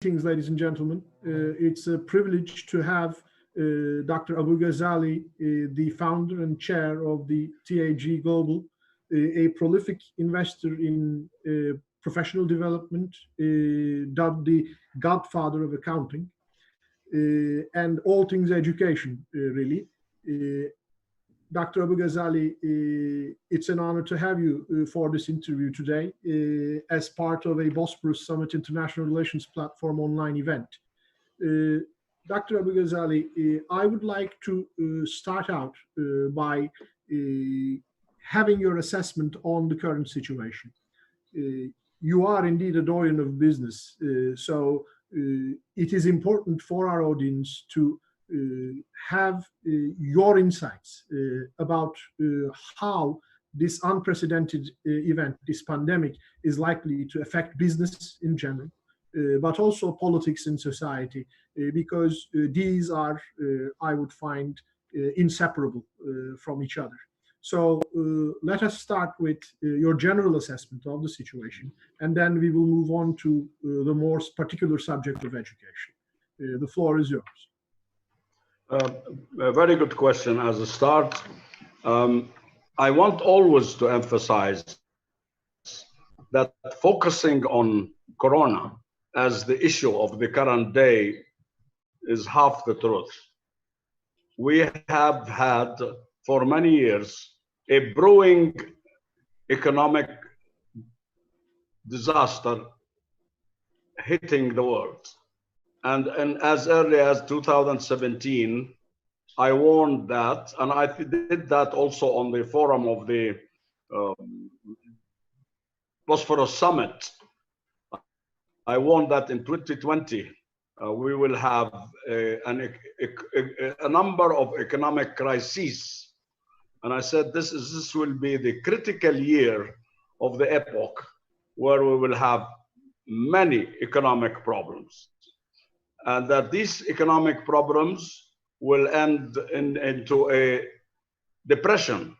Greetings, ladies and gentlemen. It's a privilege to have Dr. Abu-Ghazaleh, the founder and chair of the TAG Global, a prolific investor in professional development, dubbed the godfather of accounting, and all things education, really. Dr. Abu-Ghazaleh, it's an honor to have you for this interview today as part of a Bosphorus Summit International Relations Platform online event. Dr. Abu-Ghazaleh, I would like to start out by having your assessment on the current situation. You are indeed a doyen of business, so it is important for our audience to have your insights about how this unprecedented event, this pandemic, is likely to affect business in general, but also politics in society, because these are, I would find, inseparable from each other. So let us start with your general assessment of the situation, and then we will move on to the more particular subject of education. The floor is yours. A very good question as a start. I want always to emphasize that focusing on Corona as the issue of the current day is half the truth. We have had for many years a brewing economic disaster hitting the world. And as early as 2017, I warned that, and I did that also on the forum of the Bosphorus Summit. I warned that in 2020, we will have a number of economic crises. And I said, this will be the critical year of the epoch where we will have many economic problems. And that these economic problems will end into a depression.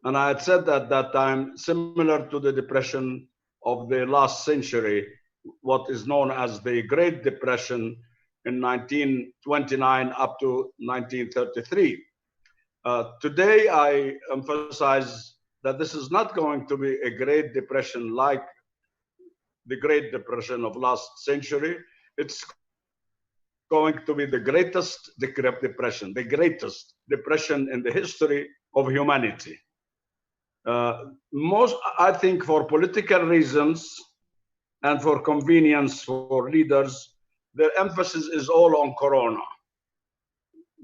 And I had said at that time, similar to the depression of the last century, what is known as the Great Depression in 1929 up to 1933. Today, I emphasize that this is not going to be a Great Depression like the Great Depression of last century. It's going to be the greatest depression, the greatest depression in the history of humanity. I think for political reasons and for convenience for leaders, their emphasis is all on Corona,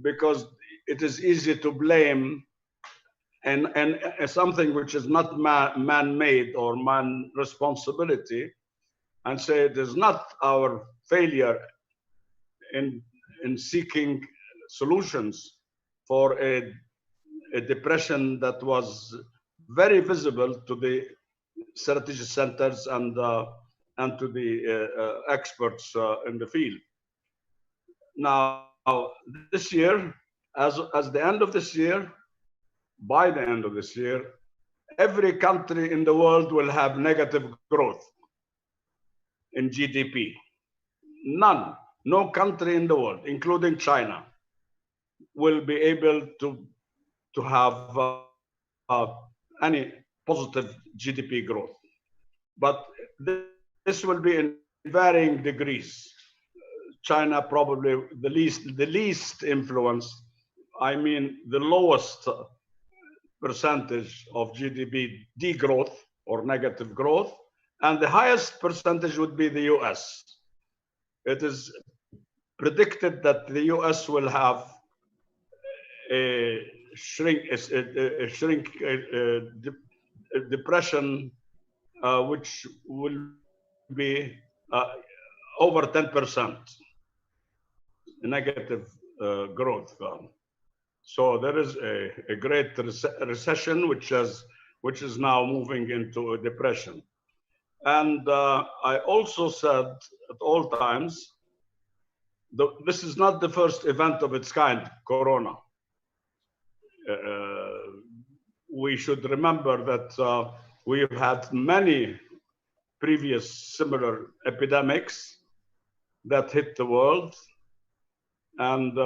because it is easy to blame and something which is not man-made or man responsibility, and say it is not our failure in seeking solutions for a depression that was very visible to the strategic centers and to the experts in the field. Now, this year, as the end of this year, by the end of this year, every country in the world will have negative growth in GDP. No country in the world, including China, will be able to have any positive GDP growth. But this will be in varying degrees. China probably the least influence, I mean the lowest percentage of GDP degrowth or negative growth, and the highest percentage would be the US. It is predicted that the US will have a depression which will be over 10% negative growth. So there is a great recession which is now moving into a depression. And I also said at all times, this is not the first event of its kind, Corona. We should remember that we've had many previous similar epidemics, that hit the world. And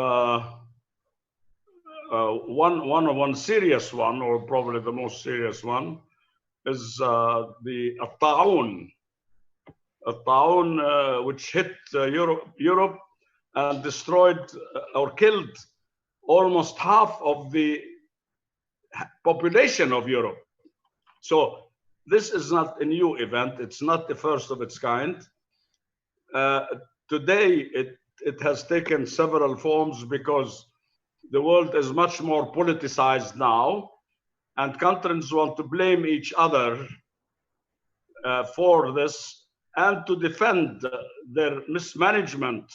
one serious one, or probably the most serious one, is the Ta'un, which hit Europe and destroyed or killed almost half of the population of Europe. So this is not a new event. It's not the first of its kind. Today, it has taken several forms because the world is much more politicized now, and countries want to blame each other for this and to defend their mismanagement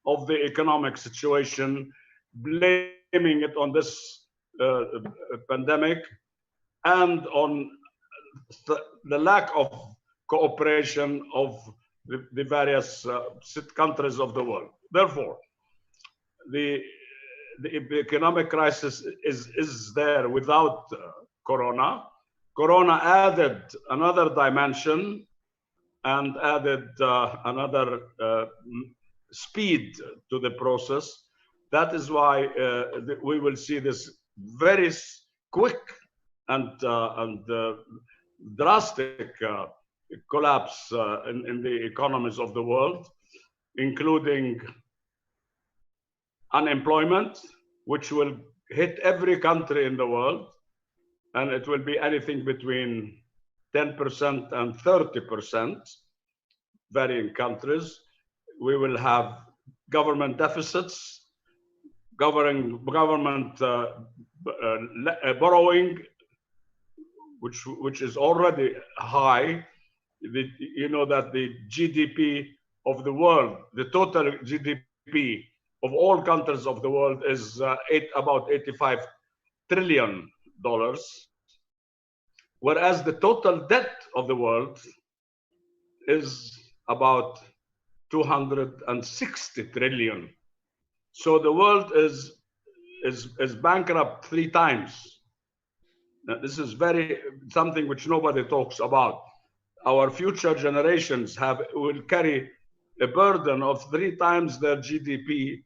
of the economic situation, blaming it on this pandemic and on the lack of cooperation of the various countries of the world. Therefore, the economic crisis is there without Corona. Corona added another dimension and added another speed to the process. That is why we will see this very quick and drastic collapse in the economies of the world, including unemployment, which will hit every country in the world, and it will be anything between 10% and 30%, varying countries. We will have government deficits, government borrowing, which is already high. You know that the GDP of the world, the total GDP of all countries of the world is about $85 trillion, whereas the total debt of the world is about 260 trillion. So the world is bankrupt 3 times. Now, this is something which nobody talks about. Our future generations will carry a burden of 3 times their GDP,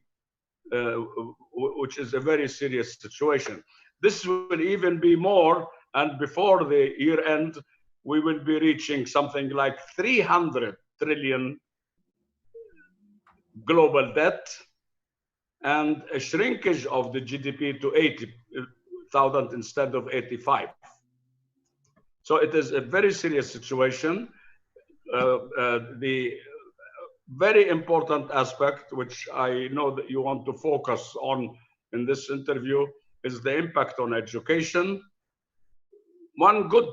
which is a very serious situation. This will even be more, and before the year end, we will be reaching something like 300 trillion global debt and a shrinkage of the GDP to 80,000 instead of 85. So it is a very serious situation. The very important aspect, which I know that you want to focus on in this interview, is the impact on education. One good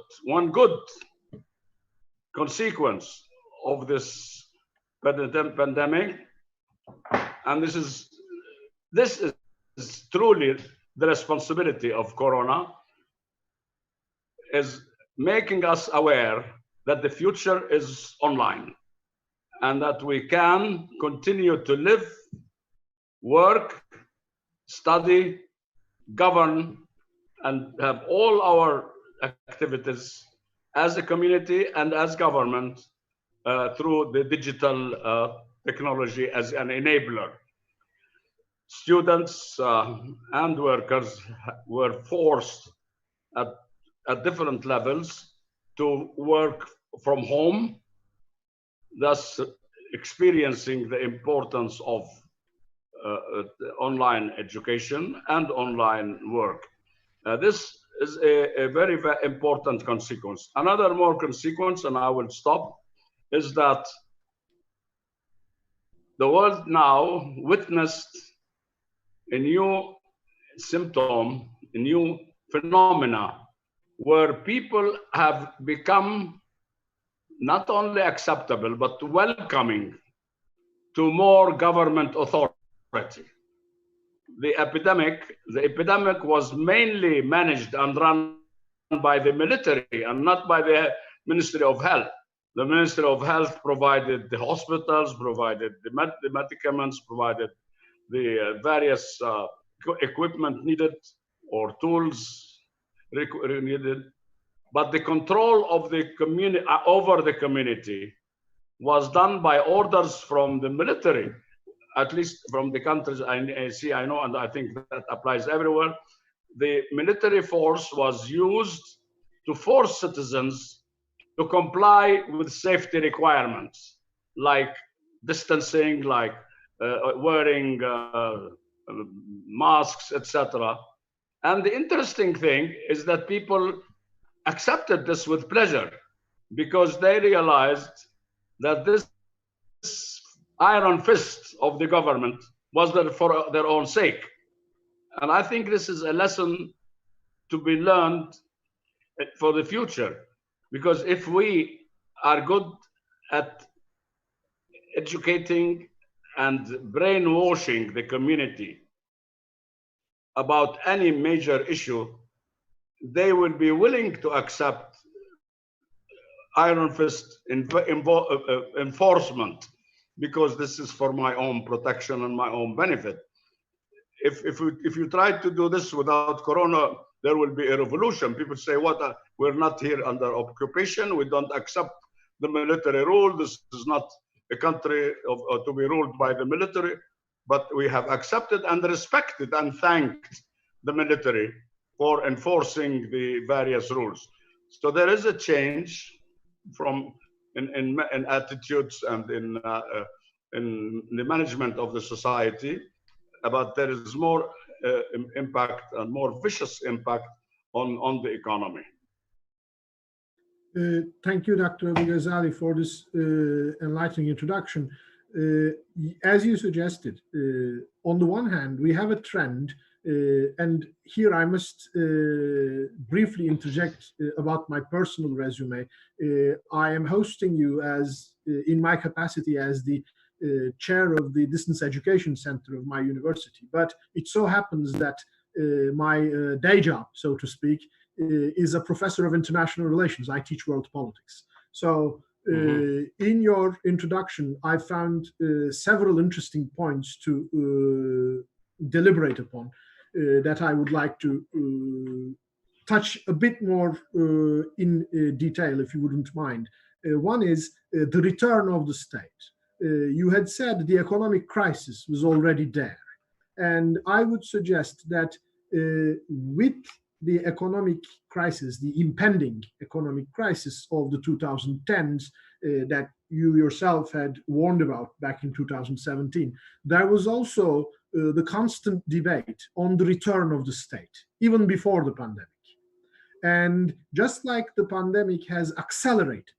consequence of this pandemic, and this is truly the responsibility of Corona, is making us aware that the future is online and that we can continue to live, work, study, govern, and have all our activities as a community and as government through the digital technology as an enabler. Students and workers were forced at different levels to work from home, thus experiencing the importance of online education and online work. This is a very, very important consequence. Another more consequence, and I will stop, is that the world now witnessed a new symptom, a new phenomena, where people have become not only acceptable, but welcoming to more government authority. The epidemic was mainly managed and run by the military and not by the Ministry of Health. The Ministry of Health provided the hospitals, provided the medicaments, provided the various equipment needed or tools needed. But the control of the community over the community was done by orders from the military, at least from the countries I know, and I think that applies everywhere. The military force was used to force citizens to comply with safety requirements, like distancing, like wearing masks, etc. And the interesting thing is that people accepted this with pleasure because they realized that this iron fist of the government was there for their own sake. And I think this is a lesson to be learned for the future, because if we are good at educating and brainwashing the community about any major issue, they will be willing to accept iron fist enforcement, because this is for my own protection and my own benefit. If you try to do this without corona, there will be a revolution. People say, "What? We're not here under occupation. We don't accept the military rule. This is not a country to be ruled by the military." But we have accepted and respected and thanked the military for enforcing the various rules. So there is a change from in attitudes and in the management of the society, but there is more impact and more vicious impact on the economy. Thank you, Dr. Abu-Ghazaleh, for this enlightening introduction. As you suggested, on the one hand, we have a trend, and here I must briefly interject about my personal resume. I am hosting you as, in my capacity as the chair of the Distance Education Center of my university. But it so happens that my day job, so to speak, is a professor of international relations. I teach world politics. So in your introduction, I found several interesting points to deliberate upon that I would like to touch a bit more in detail, if you wouldn't mind. One is the return of the state. You had said the economic crisis was already there. And I would suggest that with the economic crisis, the impending economic crisis of the 2010s that you yourself had warned about back in 2017, there was also the constant debate on the return of the state, even before the pandemic. And just like the pandemic has accelerated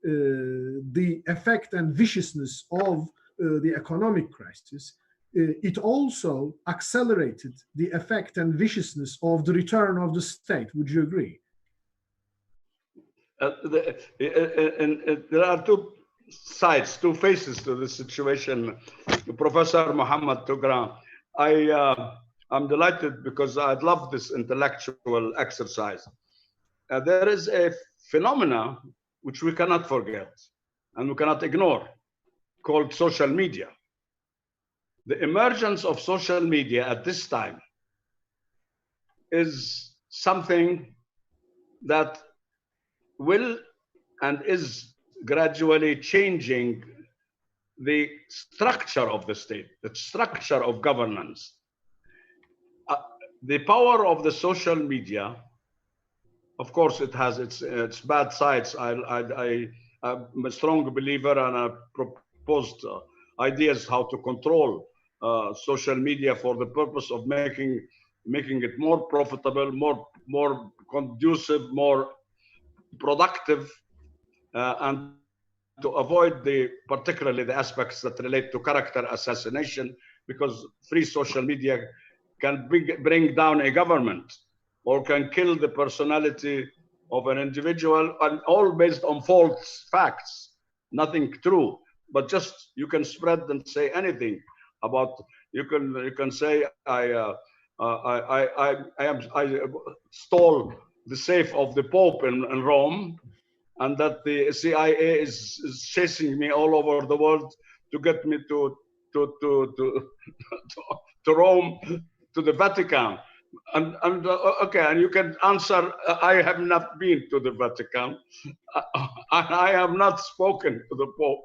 the effect and viciousness of the economic crisis, it also accelerated the effect and viciousness of the return of the state. Would you agree? There are two sides, two faces to the situation. Professor Mohammed Tuğtan, I'm delighted because I love this intellectual exercise. There is a phenomena which we cannot forget and we cannot ignore, called social media. The emergence of social media at this time is something that will and is gradually changing the structure of the state, the structure of governance. The power of the social media, of course, it has its bad sides. I'm a strong believer, and I proposed ideas how to control social media for the purpose of making it more profitable, more conducive, more productive, and to avoid particularly the aspects that relate to character assassination, because free social media can bring down a government or can kill the personality of an individual, and all based on false facts, nothing true, but just you can spread and say anything about. You can say I stole the safe of the Pope in Rome, and that the CIA is chasing me all over the world to get me to Rome, to the Vatican. And okay, and you can answer, I have not been to the Vatican. I have not spoken to the Pope.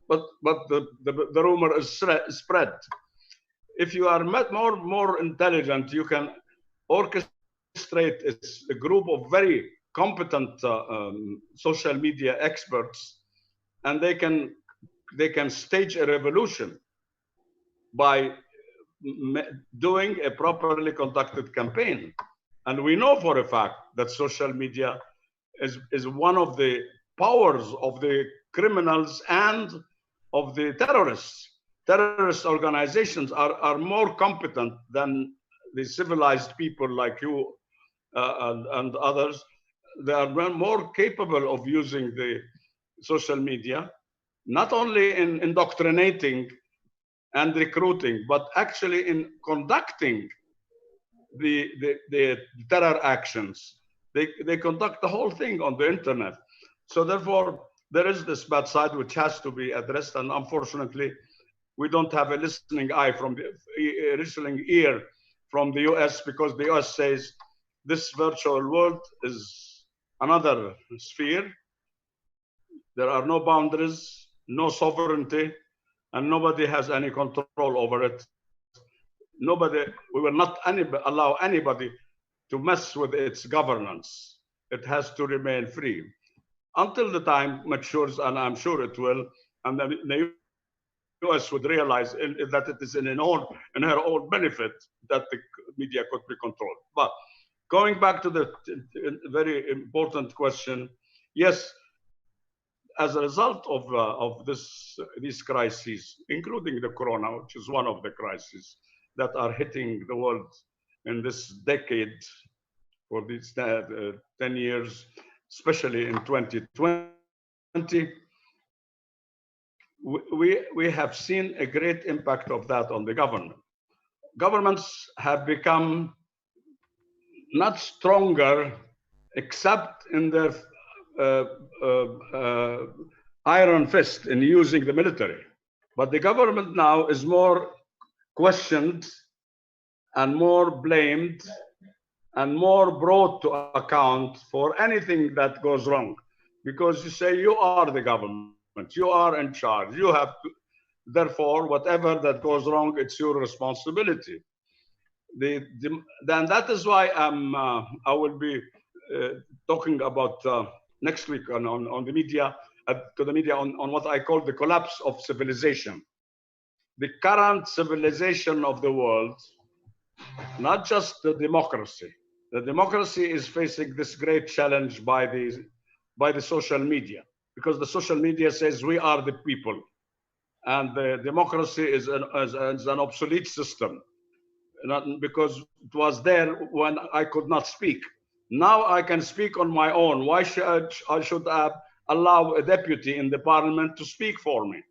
but the rumor is spread. If you are more intelligent, you can orchestrate a group of very competent social media experts, and they can stage a revolution by doing a properly conducted campaign. And we know for a fact that social media is one of the powers of the criminals and of the terrorists. Terrorist organizations are more competent than the civilized people like you and others. They are more capable of using the social media, not only in indoctrinating and recruiting, but actually in conducting the terror actions. They conduct the whole thing on the internet. So therefore, there is this bad side which has to be addressed, and unfortunately, we don't have a listening eye from the listening ear from the US, because the US says this virtual world is another sphere. There are no boundaries, no sovereignty, and nobody has any control over it. We will not allow anybody to mess with its governance. It has to remain free until the time matures, and I'm sure it will. And the US would realize that it is in her own benefit that the media could be controlled. But going back to the very important question, yes, as a result of these crises, including the corona, which is one of the crises that are hitting the world in this decade for these 10 years, especially in 2020, we have seen a great impact of that on the government. Governments have become not stronger, except in their iron fist in using the military. But the government now is more questioned and more blamed and more brought to account for anything that goes wrong. Because you say you are the government, you are in charge, you have to, therefore, whatever that goes wrong, it's your responsibility. Then that is why I will be talking about next week on the media, to the media on what I call the collapse of civilization. The current civilization of the world, not just the democracy. The democracy is facing this great challenge by the social media, because the social media says we are the people, and the democracy is an obsolete system. Because it was there when I could not speak. Now I can speak on my own. Why should I allow a deputy in the parliament to speak for me?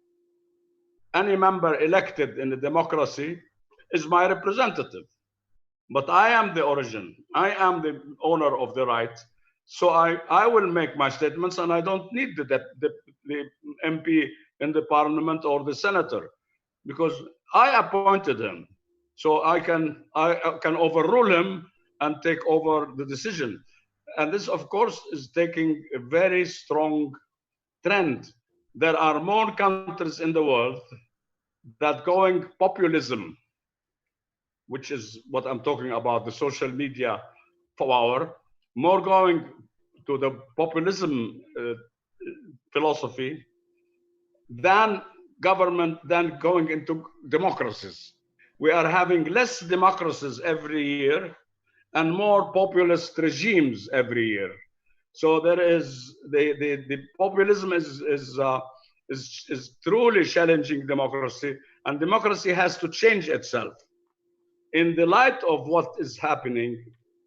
Any member elected in the democracy is my representative. But I am the origin. I am the owner of the right. So I will make my statements, and I don't need the MP in the parliament or the senator, because I appointed him. So I can overrule him and take over the decision. And this, of course, is taking a very strong trend. There are more countries in the world that going populism, which is what I'm talking about, the social media power, more going to the populism philosophy than government, than going into democracies. We are having less democracies every year and more populist regimes every year. So there is the populism is truly challenging democracy, and democracy has to change itself. In the light of what is happening,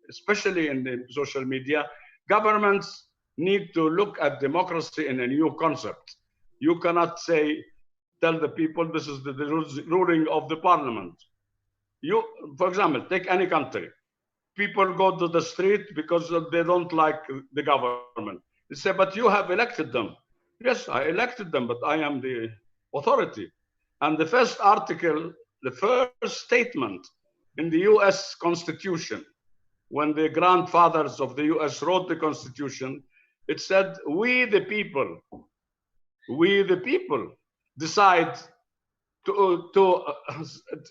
especially in the social media, governments need to look at democracy in a new concept. You cannot tell the people this is the ruling of the parliament. For example, take any country. People go to the street because they don't like the government. They say, but you have elected them. Yes, I elected them, but I am the authority. And the first article, the first statement in the US Constitution, when the grandfathers of the US wrote the Constitution, it said, we the people decide to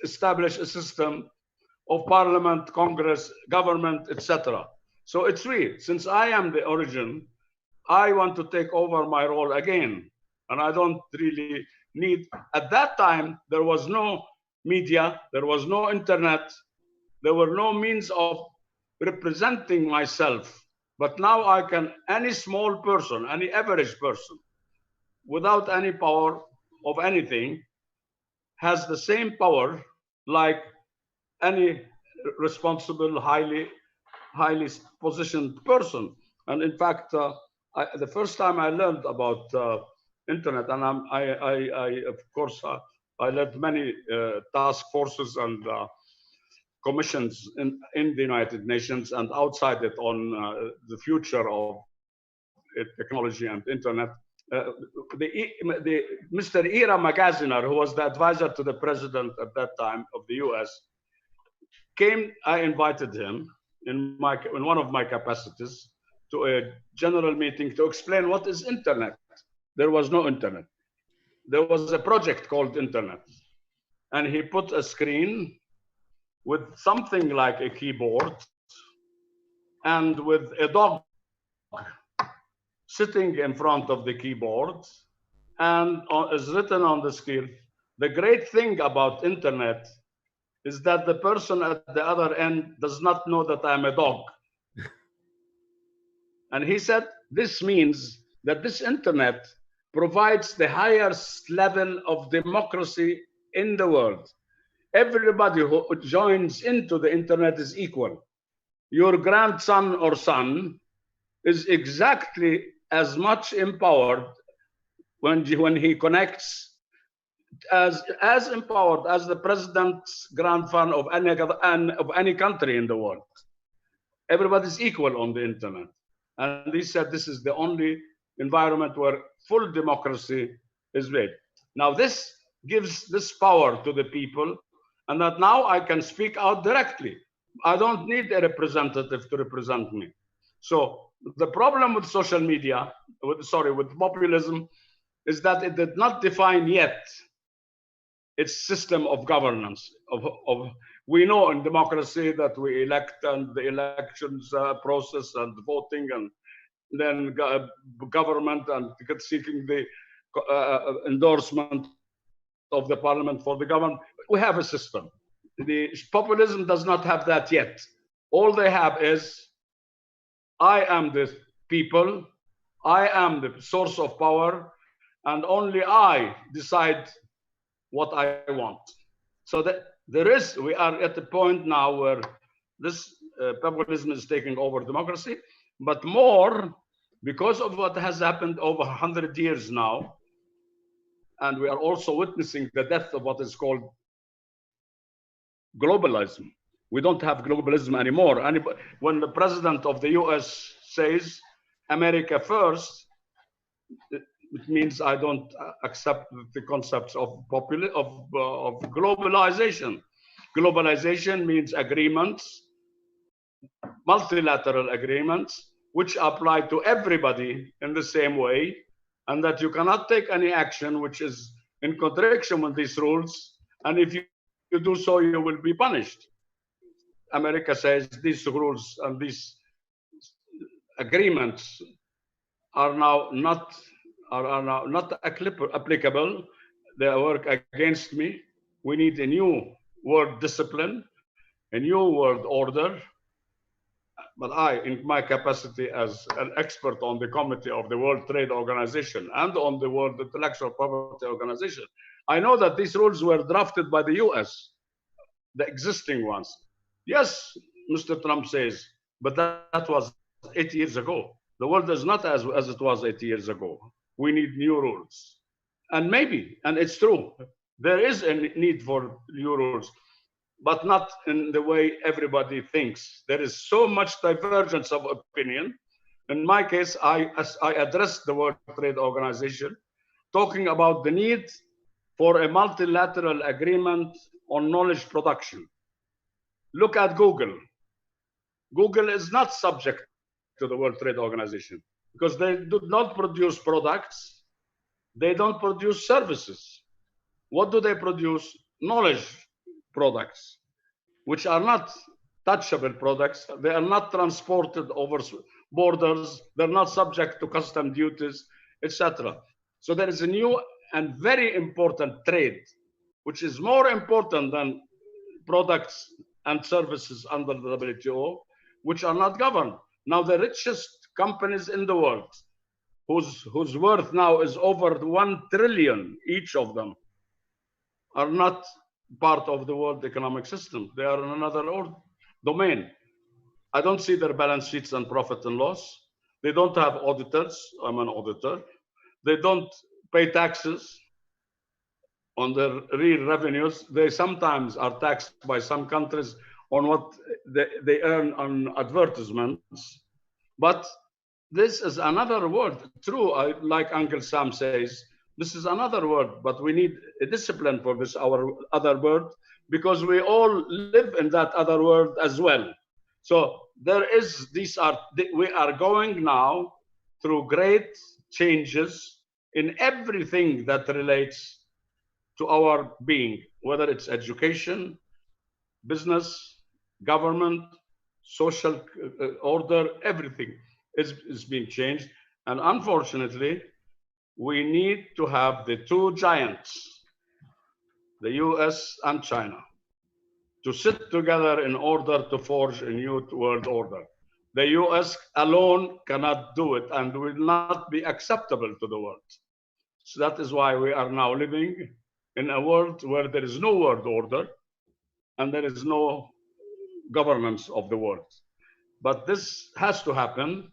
establish a system of parliament, Congress, government, etc. So it's real. Since I am the origin, I want to take over my role again. And I don't really need, at that time, there was no media, there was no internet, there were no means of representing myself. But now I can, any small person, any average person, without any power of anything, has the same power like any responsible, highly positioned person. And in fact, the first time I learned about internet, and of course, I led many task forces and commissions in the United Nations and outside it on the future of technology and internet. Mr. Ira Magaziner, who was the advisor to the president at that time of the US, came. I invited him in one of my capacities to a general meeting to explain what is internet. There was no internet. There was a project called internet. And he put a screen with something like a keyboard and with a dog sitting in front of the keyboard, and is written on the screen, the great thing about internet is that the person at the other end does not know that I'm a dog. And he said, this means that this internet provides the highest level of democracy in the world. Everybody who joins into the internet is equal. Your grandson or son is exactly as much empowered when he connects, as empowered as the president's grandson of any country in the world. Everybody's equal on the internet. And he said this is the only environment where full democracy is made. Now this gives this power to the people, and that now I can speak out directly. I don't need a representative to represent me. So the problem with social media, with populism, is that it did not define yet its system of governance. We know in democracy that we elect, and the elections process and voting, and then government and seeking the endorsement of the parliament for the government. We have a system. The populism does not have that yet. All they have is, I am the people, I am the source of power, and only I decide what I want. So that we are at the point now where this populism is taking over democracy, but more because of what has happened over 100 years now. And we are also witnessing the death of what is called globalism. We don't have globalism anymore. When the president of the US says America first, it means I don't accept the concepts of globalization. Globalization means agreements, multilateral agreements, which apply to everybody in the same way, and that you cannot take any action which is in contradiction with these rules, and if you do so, you will be punished. America says these rules and these agreements are now not applicable. They work against me. We need a new world discipline, a new world order. But I, in my capacity as an expert on the committee of the World Trade Organization and on the World Intellectual Property Organization, I know that these rules were drafted by the US, the existing ones. Yes, Mr. Trump says, but that was 8 years ago. The world is not as it was 8 years ago. We need new rules. And maybe, and it's true, there is a need for new rules, but not in the way everybody thinks. There is so much divergence of opinion. In my case, I addressed the World Trade Organization, talking about the need for a multilateral agreement on knowledge production. Look at Google. Google is not subject to the World Trade Organization because they do not produce products. They don't produce services. What do they produce? Knowledge products, which are not touchable products. They are not transported over borders. They're not subject to custom duties, etc. So there is a new and very important trade, which is more important than products and services under the WTO, which are not governed. Now, the richest companies in the world, whose worth now is over 1 trillion, each of them, are not part of the world economic system. They are in another domain. I don't see their balance sheets and profit and loss. They don't have auditors. I'm an auditor. They don't pay taxes on their real revenues. They sometimes are taxed by some countries on what they earn on advertisements. But this is another word. True, like Uncle Sam says, this is another word, but we need a discipline for this, our other word, because we all live in that other world as well. So there is, we are going now through great changes in everything that relates to our being, whether it's education, business, government, social order, everything is being changed. And unfortunately, we need to have the two giants, the US and China, to sit together in order to forge a new world order. The US alone cannot do it and will not be acceptable to the world. So that is why we are now living in a world where there is no world order and there is no governance of the world. But this has to happen.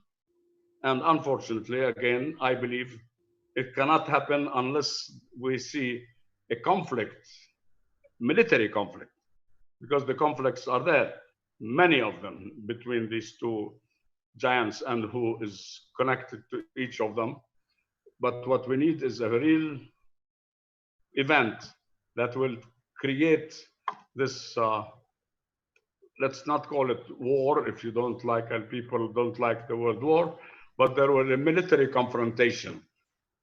And unfortunately, again, I believe it cannot happen unless we see a conflict, military conflict, because the conflicts are there, many of them between these two giants and who is connected to each of them. But what we need is a real event that will create this, let's not call it war if you don't like, and people don't like the word war, but there will be a military confrontation.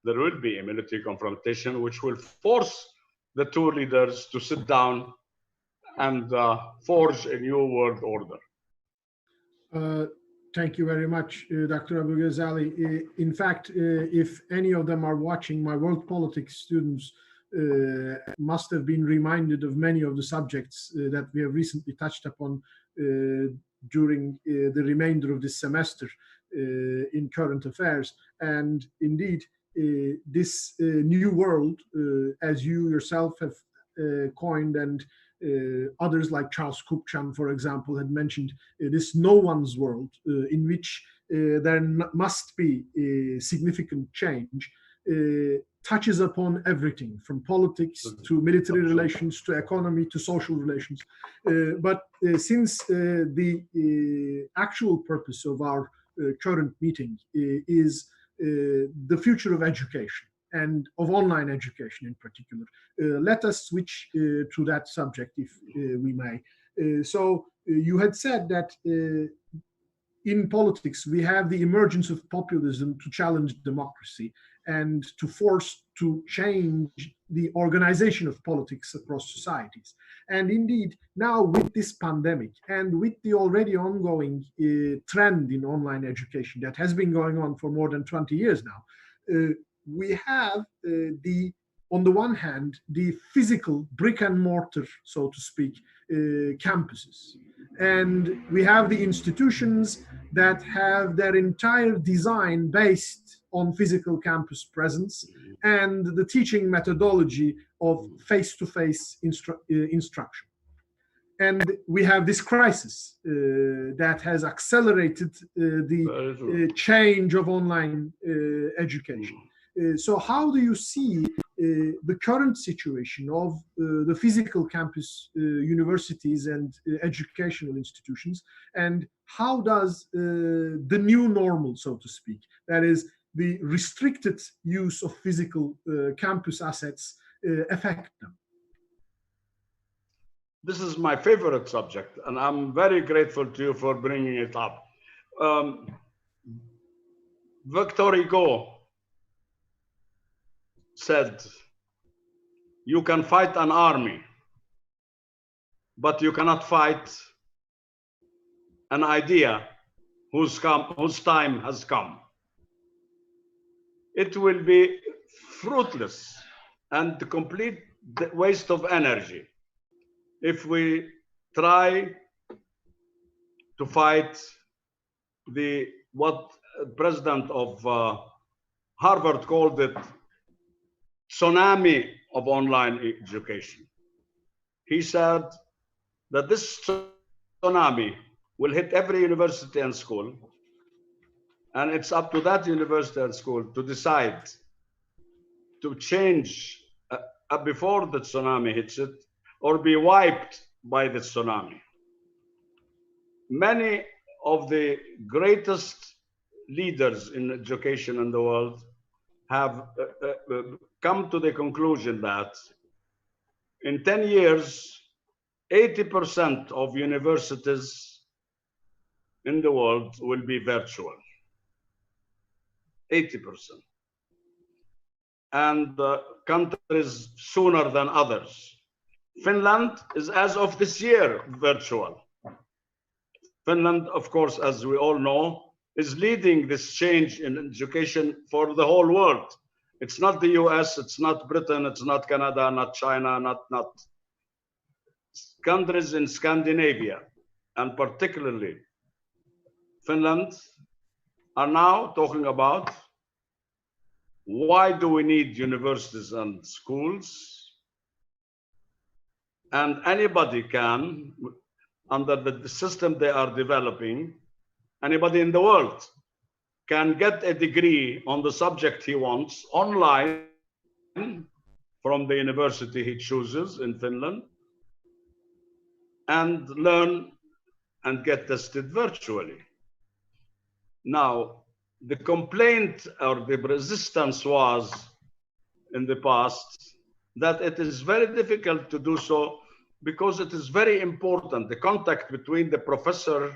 There will be a military confrontation which will force the two leaders to sit down and forge a new world order. Thank you very much, Dr. Abu-Ghazaleh. In fact, if any of them are watching, my world politics students must have been reminded of many of the subjects that we have recently touched upon during the remainder of this semester in current affairs. And indeed, this new world, as you yourself have coined, and others like Charles Kupchan, for example, had mentioned, this no one's world in which there must be a significant change, touches upon everything from politics to military relations to economy to social relations. But since the actual purpose of our current meeting is the future of education and of online education in particular, let us switch to that subject if we may. So you had said that in politics, we have the emergence of populism to challenge democracy and to force to change the organization of politics across societies. And indeed, now with this pandemic and with the already ongoing trend in online education that has been going on for more than 20 years now, we have on the one hand, the physical brick and mortar, so to speak, campuses. And we have the institutions that have their entire design based on physical campus presence and the teaching methodology of face-to-face instruction. And we have this crisis that has accelerated the change of online education. So how do you see the current situation of the physical campus universities and educational institutions, and how does the new normal, so to speak, that is the restricted use of physical campus assets, affect them? This is my favorite subject, and I'm very grateful to you for bringing it up. Victor Hugo said, you can fight an army, but you cannot fight an idea whose time has come. It will be fruitless and a complete waste of energy if we try to fight what president of Harvard called it tsunami of online education. He said that this tsunami will hit every university and school, and it's up to that university and school to decide to change before the tsunami hits it or be wiped by the tsunami. Many of the greatest leaders in education in the world have come to the conclusion that in 10 years, 80% of universities in the world will be virtual. 80%. And countries sooner than others. Finland is, as of this year, virtual. Finland, of course, as we all know, is leading this change in education for the whole world. It's not the US, it's not Britain, it's not Canada, not China, not countries in Scandinavia, and particularly Finland, are now talking about why do we need universities and schools? And anybody can, under the system they are developing, anybody in the world can get a degree on the subject he wants online from the university he chooses in Finland and learn and get tested virtually. Now, the complaint or the resistance was in the past that it is very difficult to do so because it is very important. The contact between the professor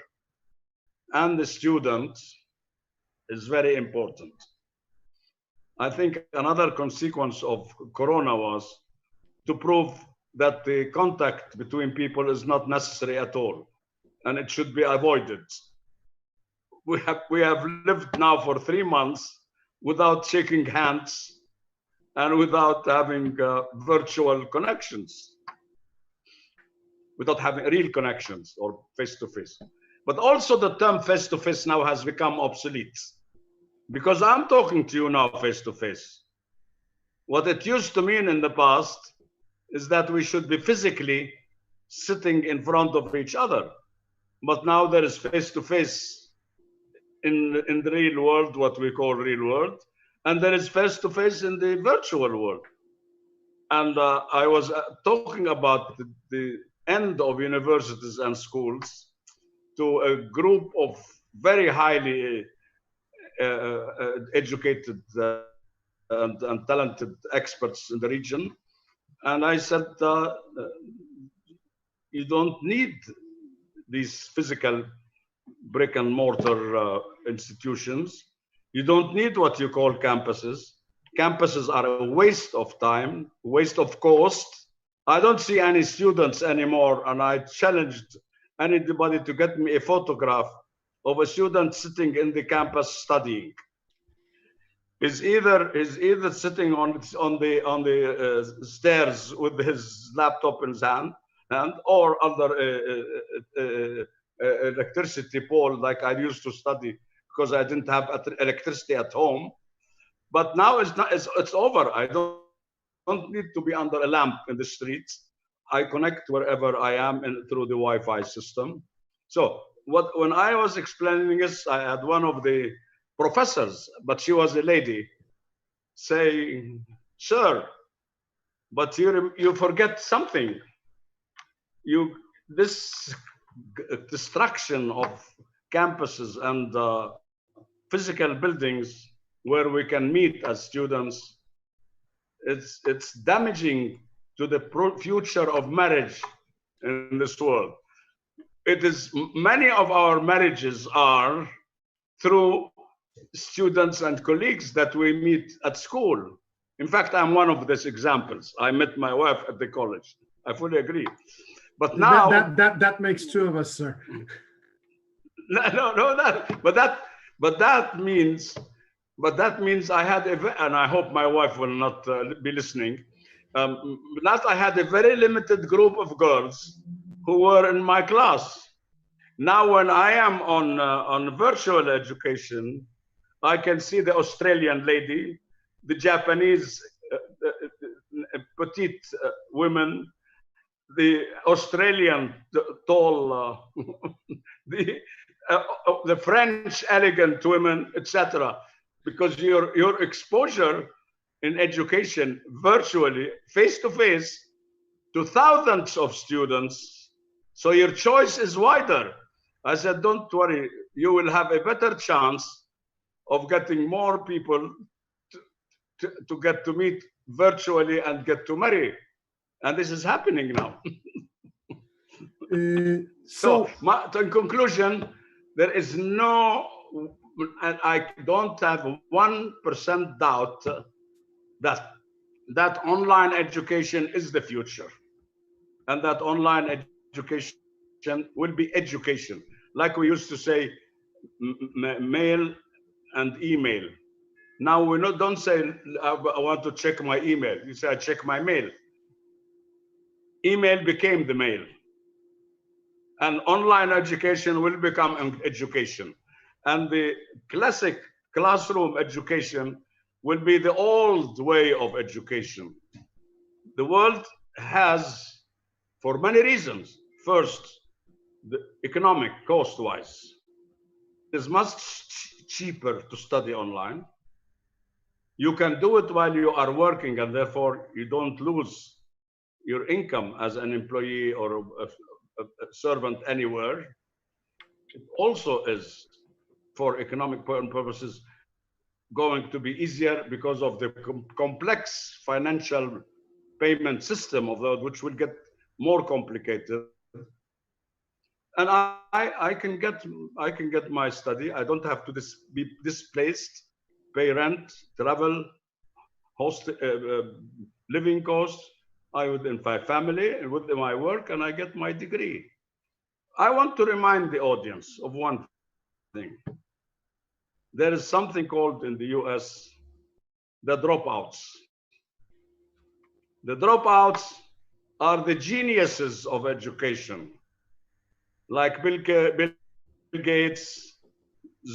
and the student is very important. I think another consequence of Corona was to prove that the contact between people is not necessary at all, and it should be avoided. We have lived now for 3 months without shaking hands and without having virtual connections, without having real connections or face-to-face. But also the term face-to-face now has become obsolete because I'm talking to you now face-to-face. What it used to mean in the past is that we should be physically sitting in front of each other. But now there is face-to-face in the real world, what we call real world, and there is face-to-face in the virtual world. And I was talking about the end of universities and schools to a group of very highly educated and talented experts in the region. And I said, you don't need these physical brick and mortar institutions. You don't need what you call campuses. Campuses are a waste of time, waste of cost. I don't see any students anymore, and I challenged anybody to get me a photograph of a student sitting in the campus studying. Is either sitting on the stairs with his laptop in his hand, or under electricity pole like I used to study because I didn't have electricity at home. But now it's over. I don't need to be under a lamp in the streets. I connect wherever I am through the Wi-Fi system. So when I was explaining this, I had one of the professors, but she was a lady, saying, "Sir, but you forget something. This destruction of campuses and physical buildings where we can meet as students, it's damaging to the future of marriage in this world. It is many of our marriages are through students and colleagues that we meet at school In fact, I'm one of these examples. I met my wife at the college. I fully agree. But now that makes two of us, sir. But that means I had and I hope my wife will not be listening. That I had a very limited group of girls who were in my class. Now, when I am on virtual education, I can see the Australian lady, the Japanese petite women, the Australian tall, the French elegant women, etc. Because your exposure in education virtually, face to face, to thousands of students, so your choice is wider. I said, don't worry, you will have a better chance of getting more people to get to meet virtually and get to marry. And this is happening now. So in conclusion, there is no, and I don't have 1% doubt that online education is the future. And that online education will be education. Like we used to say, mail and email. Now we don't say, I want to check my email. You say, I check my mail. Email became the mail. And online education will become education. And the classic classroom education will be the old way of education. The world has, for many reasons, first, the economic cost-wise, it's much cheaper to study online. You can do it while you are working, and therefore you don't lose your income as an employee or a servant anywhere. It also is, for economic purposes, going to be easier because of the complex financial payment system of those, which will get more complicated. And I can get my study. I don't have to be displaced, pay rent, travel, host, living costs. I would in my family and with my work, and I get my degree. I want to remind the audience of one thing. There is something called in the US the dropouts. The dropouts are the geniuses of education, like Bill Gates,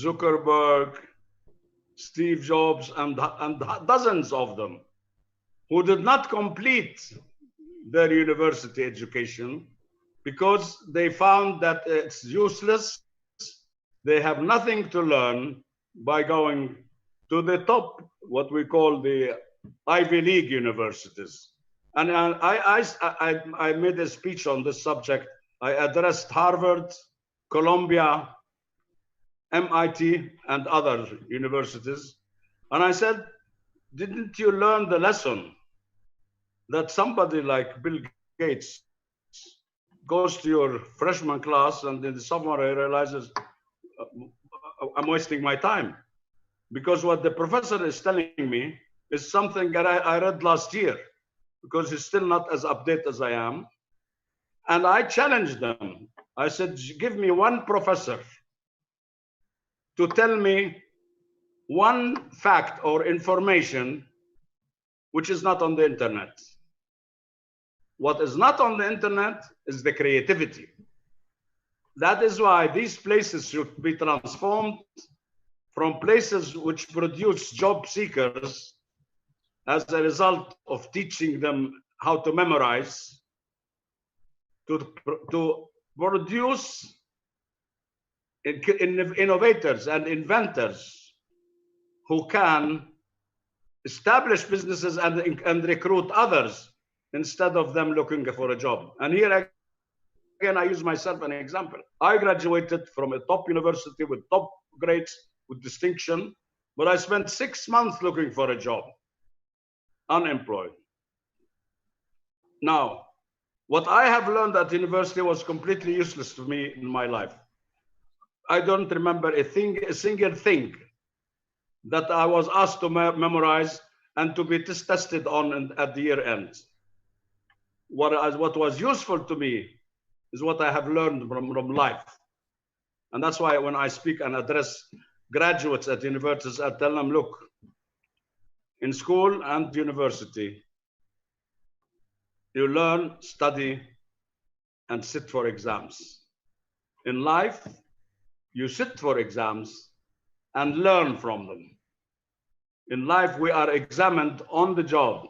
Zuckerberg, Steve Jobs, and dozens of them, who did not complete their university education because they found that it's useless. They have nothing to learn by going to the top, what we call the Ivy League universities. And I made a speech on this subject. I addressed Harvard, Columbia, MIT, and other universities. And I said, didn't you learn the lesson that somebody like Bill Gates goes to your freshman class and in the summer he realizes, I'm wasting my time? Because what the professor is telling me is something that I read last year, because he's still not as updated as I am. And I challenged them. I said, give me one professor to tell me one fact or information which is not on the internet. What is not on the internet is the creativity. That is why these places should be transformed from places which produce job seekers as a result of teaching them how to memorize, to produce innovators and inventors who can establish businesses and recruit others instead of them looking for a job. And here again, I use myself as an example. I graduated from a top university with top grades, with distinction, but I spent 6 months looking for a job, unemployed. Now, what I have learned at university was completely useless to me in my life. I don't remember a single thing that I was asked to memorize and to be tested on at the year end. What was useful to me is what I have learned from life. And that's why when I speak and address graduates at universities, I tell them, look, in school and university, you learn, study, and sit for exams. In life, you sit for exams and learn from them. In life, we are examined on the job,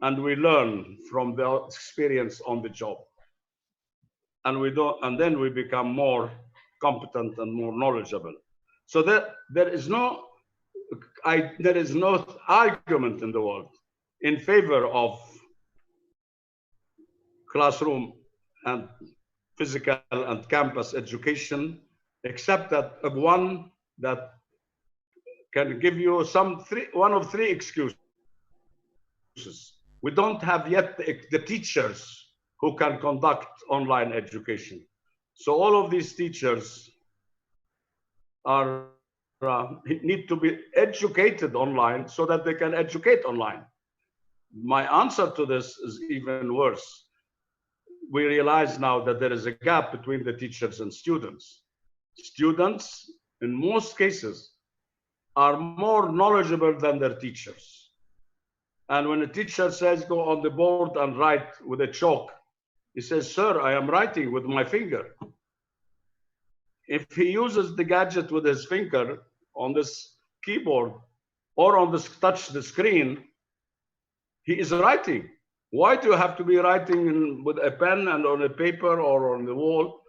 and we learn from the experience on the job. And then we become more competent and more knowledgeable. So there is no argument in the world in favor of classroom and physical and campus education, except that one that can give you one of three excuses. We don't have yet the teachers who can conduct online education. So all of these teachers need to be educated online so that they can educate online. My answer to this is even worse. We realize now that there is a gap between the teachers and students. Students, in most cases, are more knowledgeable than their teachers. And when a teacher says, go on the board and write with a chalk, he says, sir, I am writing with my finger. If he uses the gadget with his finger on this keyboard or on this touch the screen, he is writing. Why do you have to be writing with a pen and on a paper or on the wall?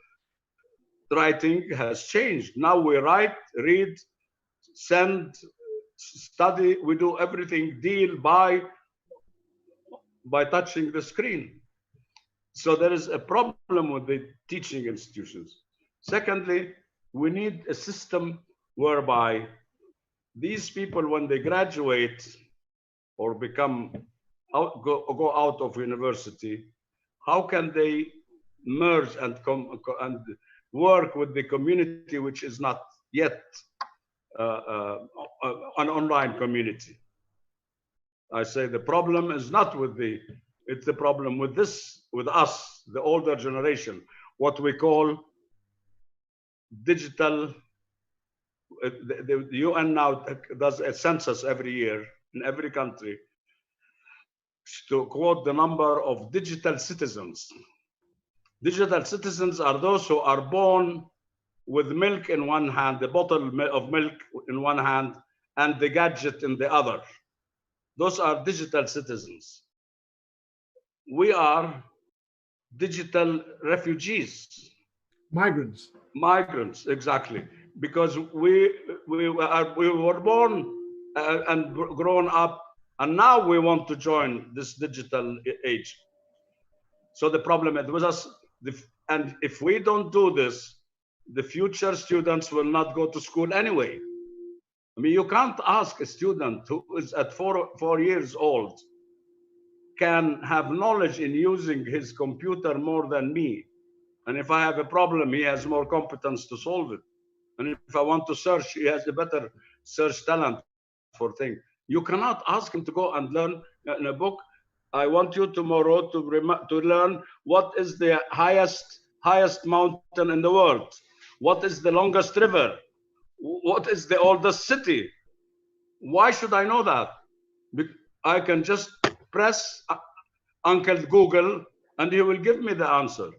Writing has changed. Now we write, read, send, study. We do everything, deal, buy by touching the screen. So there is a problem with the teaching institutions. Secondly, we need a system whereby these people, when they graduate or go out of university, how can they merge and work with the community which is not yet an online community? I say the problem is not with it's the problem with us, the older generation, what we call digital. The UN now does a census every year in every country to quote the number of digital citizens. Digital citizens are those who are born with milk in one hand, the bottle of milk in one hand, and the gadget in the other. Those are digital citizens. We are digital refugees. Migrants. Migrants, exactly. Because we were born and grown up, and now we want to join this digital age. So the problem is with us, and if we don't do this, the future students will not go to school anyway. I mean, you can't ask a student who is at 4 years old can have knowledge in using his computer more than me. And if I have a problem, he has more competence to solve it. And if I want to search, he has a better search talent for things. You cannot ask him to go and learn in a book. I want you tomorrow to learn what is the highest mountain in the world. What is the longest river? What is the oldest city? Why should I know that? I can just press Uncle Google and he will give me the answer.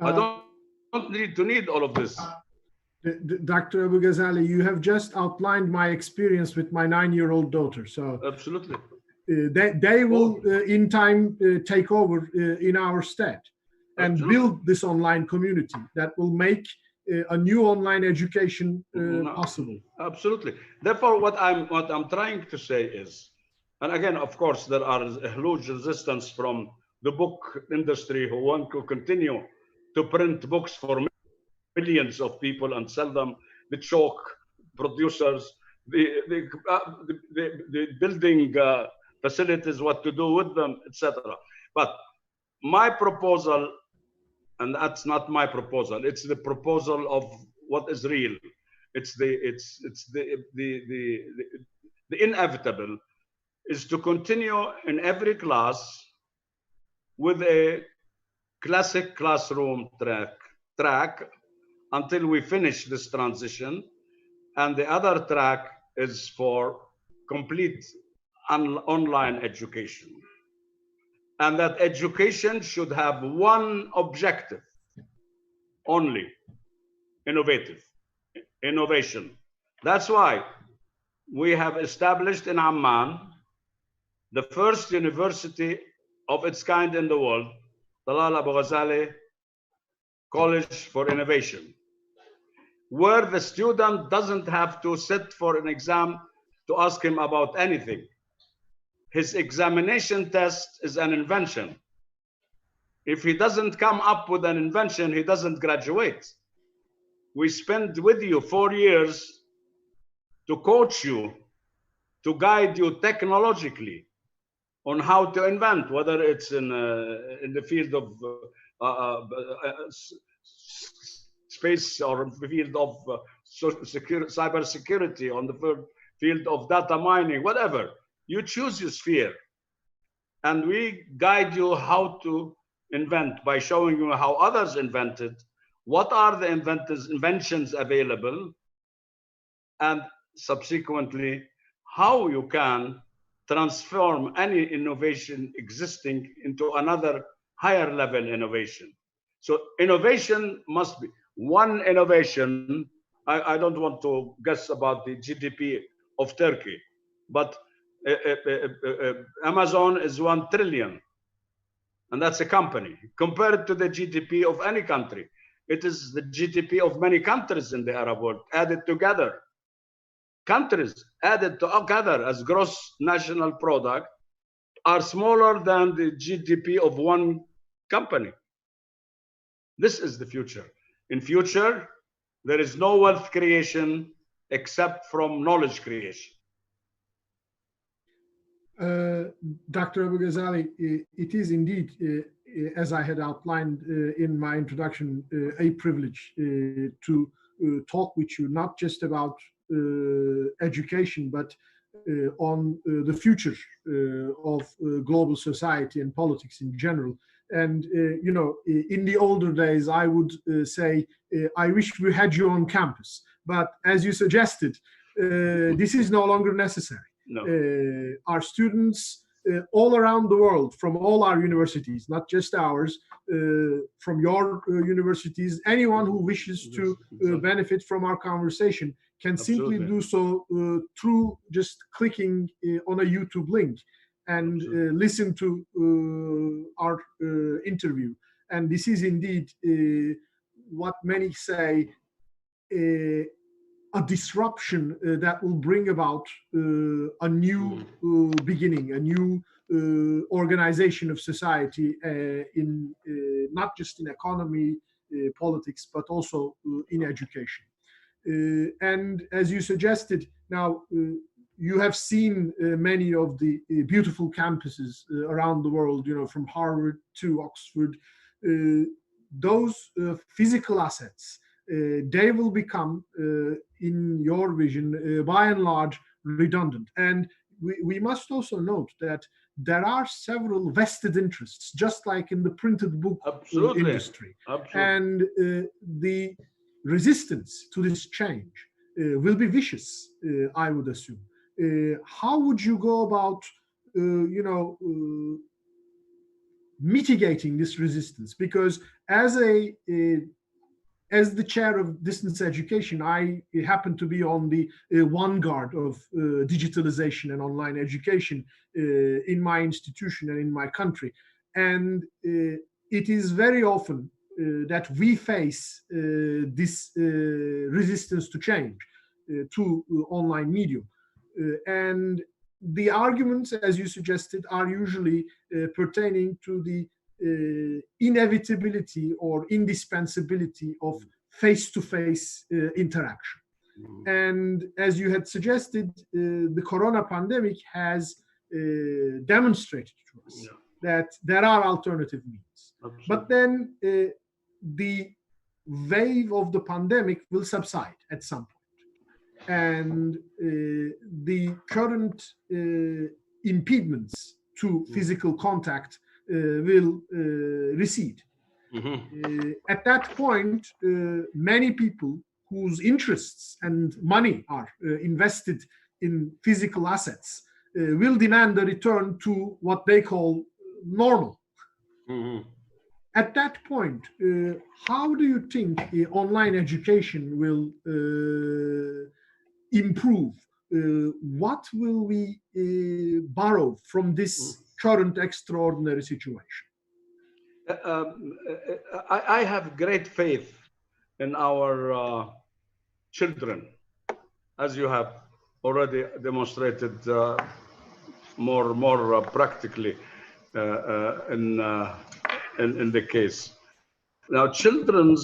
I don't need all of this. Dr. Abu-Ghazaleh, you have just outlined my experience with my 9-year-old daughter. So absolutely, they will in time take over in our stead and build this online community that will make a new online education possible. Absolutely. Therefore, what I'm trying to say is, and again, of course, there are a huge resistance from the book industry who want to continue to print books for millions of people and sell them, the chalk producers, the building facilities, what to do with them, etc. But my proposal, and that's not my proposal, it's the proposal of what is real. It's the inevitable is to continue in every class with a classic classroom track until we finish this transition, and the other track is for complete online education. And that education should have one objective only: innovation. That's why we have established in Amman the first university of its kind in the world, Talal Abu-Ghazaleh College for Innovation, where the student doesn't have to sit for an exam to ask him about anything. His examination test is an invention. If he doesn't come up with an invention, he doesn't graduate. We spend with you 4 years to coach you, to guide you technologically on how to invent, whether it's in the field of space or the field of cyber security, on the field of data mining, whatever. You choose your sphere. And we guide you how to invent by showing you how others invented, what are the inventions available, and subsequently, how you can transform any innovation existing into another higher level innovation. So innovation must be one innovation. I don't want to guess about the GDP of Turkey, but Amazon is 1 trillion, and that's a company. Compared to the GDP of any country, it is the GDP of many countries in the Arab world added together. Countries added together as gross national product are smaller than the GDP of one company. This is the future. In future, there is no wealth creation except from knowledge creation. Dr. Abu-Ghazaleh, it is indeed, as I had outlined in my introduction, a privilege to talk with you, not just about education, but on the future of global society and politics in general. And, you know, in the older days, I would say, I wish we had you on campus. But as you suggested, this is no longer necessary. No. Our students all around the world, from all our universities, not just ours, from your universities, anyone who wishes to benefit from our conversation can simply do so through just clicking on a YouTube link and listen to our interview. And this is indeed what many say a disruption that will bring about a new beginning, a new organization of society in not just in economy, politics, but also in education. And as you suggested, now you have seen many of the beautiful campuses around the world, you know, from Harvard to Oxford. Those physical assets, they will become, in your vision, by and large, redundant. And we must also note that there are several vested interests, just like in the printed book industry. Absolutely. And the resistance to this change will be vicious, I would assume. How would you go about, mitigating this resistance? Because as the chair of distance education, I happen to be on the vanguard of digitalization and online education in my institution and in my country. And it is very often that we face this resistance to change, to online medium. And the arguments, as you suggested, are usually pertaining to the inevitability or indispensability of face-to-face interaction. And as you had suggested, the corona pandemic has demonstrated to us that there are alternative means. Absolutely. But then the wave of the pandemic will subside at some point. And the current impediments to physical contact will recede. At that point, many people whose interests and money are invested in physical assets will demand a return to what they call normal. At that point, how do you think online education will improve? What will we borrow from this current extraordinary situation? I have great faith in our children, as you have already demonstrated more practically in the case. Now, children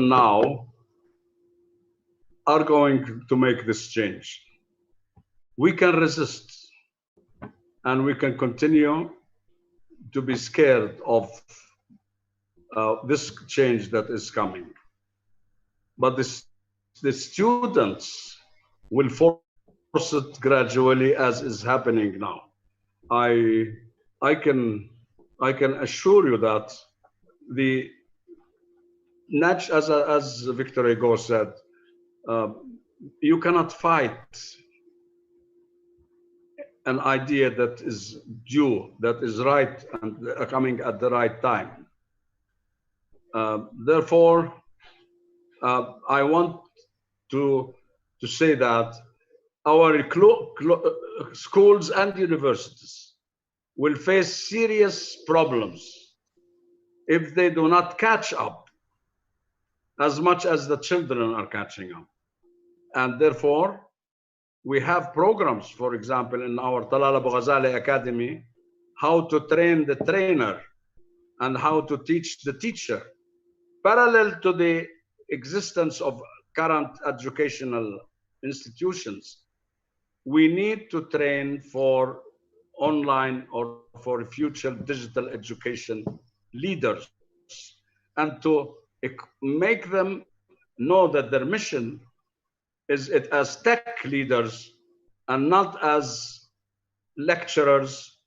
now are going to make this change. We can resist, and we can continue to be scared of this change that is coming. But the students will force it gradually, as is happening now. I can assure you that as Victor Hugo said, you cannot fight an idea that is due, that is right, and coming at the right time. Therefore, I want to say that our schools and universities will face serious problems if they do not catch up as much as the children are catching up. And therefore, we have programs, for example, in our Talal Abu-Ghazaleh Academy, how to train the trainer and how to teach the teacher. Parallel to the existence of current educational institutions, we need to train for online or for future digital education leaders, and to make them know that their mission is it as tech leaders and not as lecturers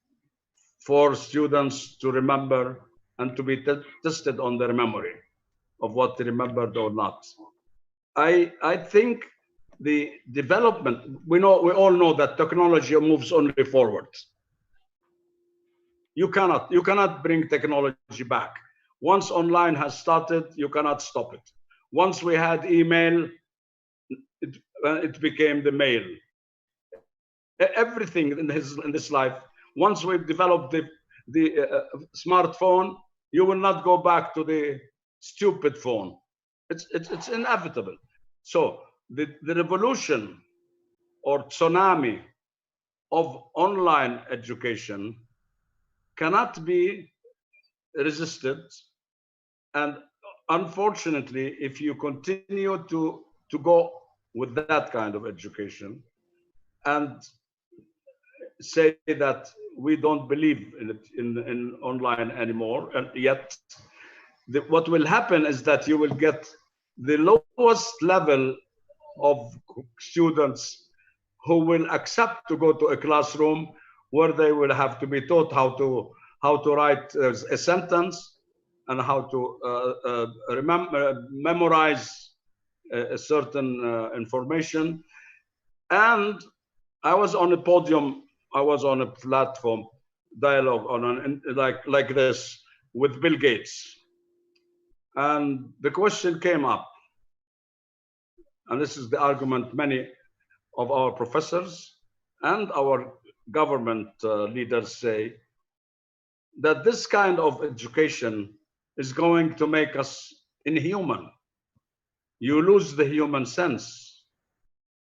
for students to remember and to be tested on their memory of what they remembered or not. I think the development, we all know that technology moves only forward. You cannot bring technology back. Once online has started, you cannot stop it. Once we had email, it became the mail. Everything in this life, once we've developed the smartphone, you will not go back to the stupid phone. It's inevitable. So the revolution or tsunami of online education cannot be resisted. And unfortunately, if you continue to go with that kind of education and say that we don't believe in it in online anymore, and yet what will happen is that you will get the lowest level of students who will accept to go to a classroom where they will have to be taught how to write a sentence and how to memorize a certain information. And I was on a podium, I was on a platform dialogue on like this with Bill Gates, and the question came up, and this is the argument many of our professors and our government leaders say, that this kind of education is going to make us inhuman. You lose the human sense.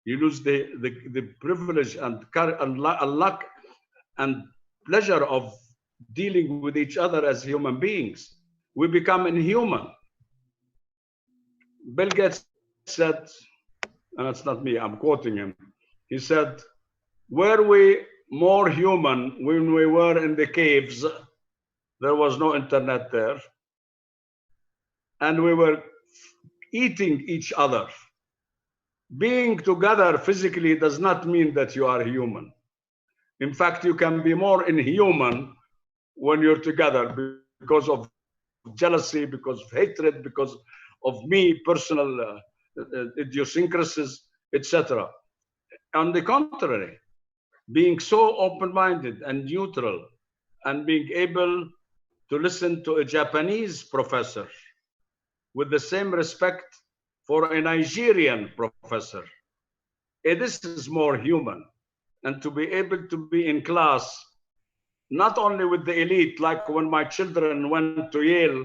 You lose the privilege and luck and pleasure of dealing with each other as human beings. We become inhuman. Bill Gates said, and it's not me, I'm quoting him. He said, were we more human when we were in the caves? There was no internet there. And we were eating each other. Being together physically does not mean that you are human. In fact, you can be more inhuman when you're together because of jealousy, because of hatred, because of me, personal idiosyncrasies, etc. On the contrary, being so open-minded and neutral and being able to listen to a Japanese professor with the same respect for a Nigerian professor, this is more human. And to be able to be in class, not only with the elite, like when my children went to Yale,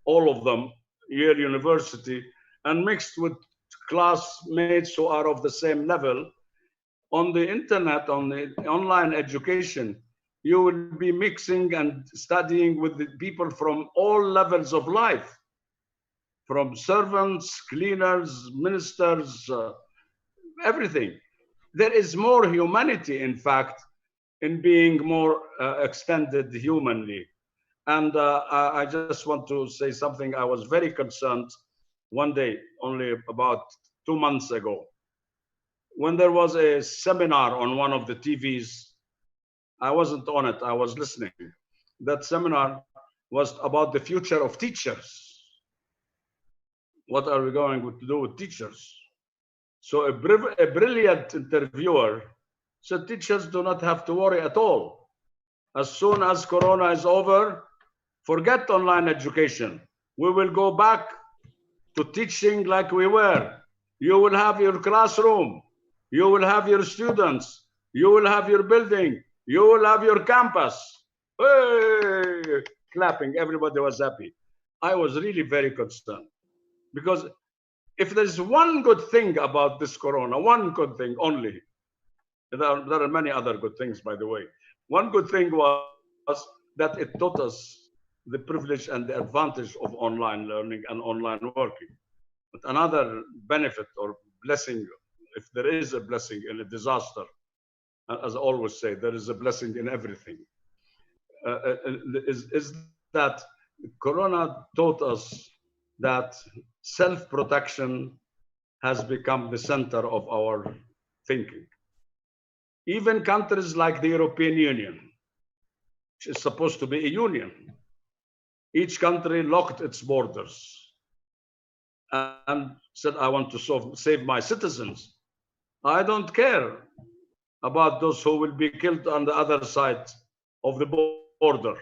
all of them, Yale University, and mixed with classmates who are of the same level. On the internet, on the online education, you will be mixing and studying with the people from all levels of life, from servants, cleaners, ministers, everything. There is more humanity, in fact, in being more extended humanly. And I just want to say something. I was very concerned one day, only about 2 months ago, when there was a seminar on one of the TVs. I wasn't on it, I was listening. That seminar was about the future of teachers. What are we going to do with teachers? So a brilliant interviewer said teachers do not have to worry at all. As soon as Corona is over, forget online education. We will go back to teaching like we were. You will have your classroom. You will have your students. You will have your building. You will have your campus. Hey! Clapping, everybody was happy. I was really very concerned. Because if there's one good thing about this Corona, one good thing only, there are many other good things, by the way. One good thing was that it taught us the privilege and the advantage of online learning and online working. But another benefit or blessing, if there is a blessing in a disaster, as I always say, there is a blessing in everything, is that Corona taught us that self-protection has become the center of our thinking. Even countries like the European Union, which is supposed to be a union, each country locked its borders and said, I want to save my citizens. I don't care about those who will be killed on the other side of the border.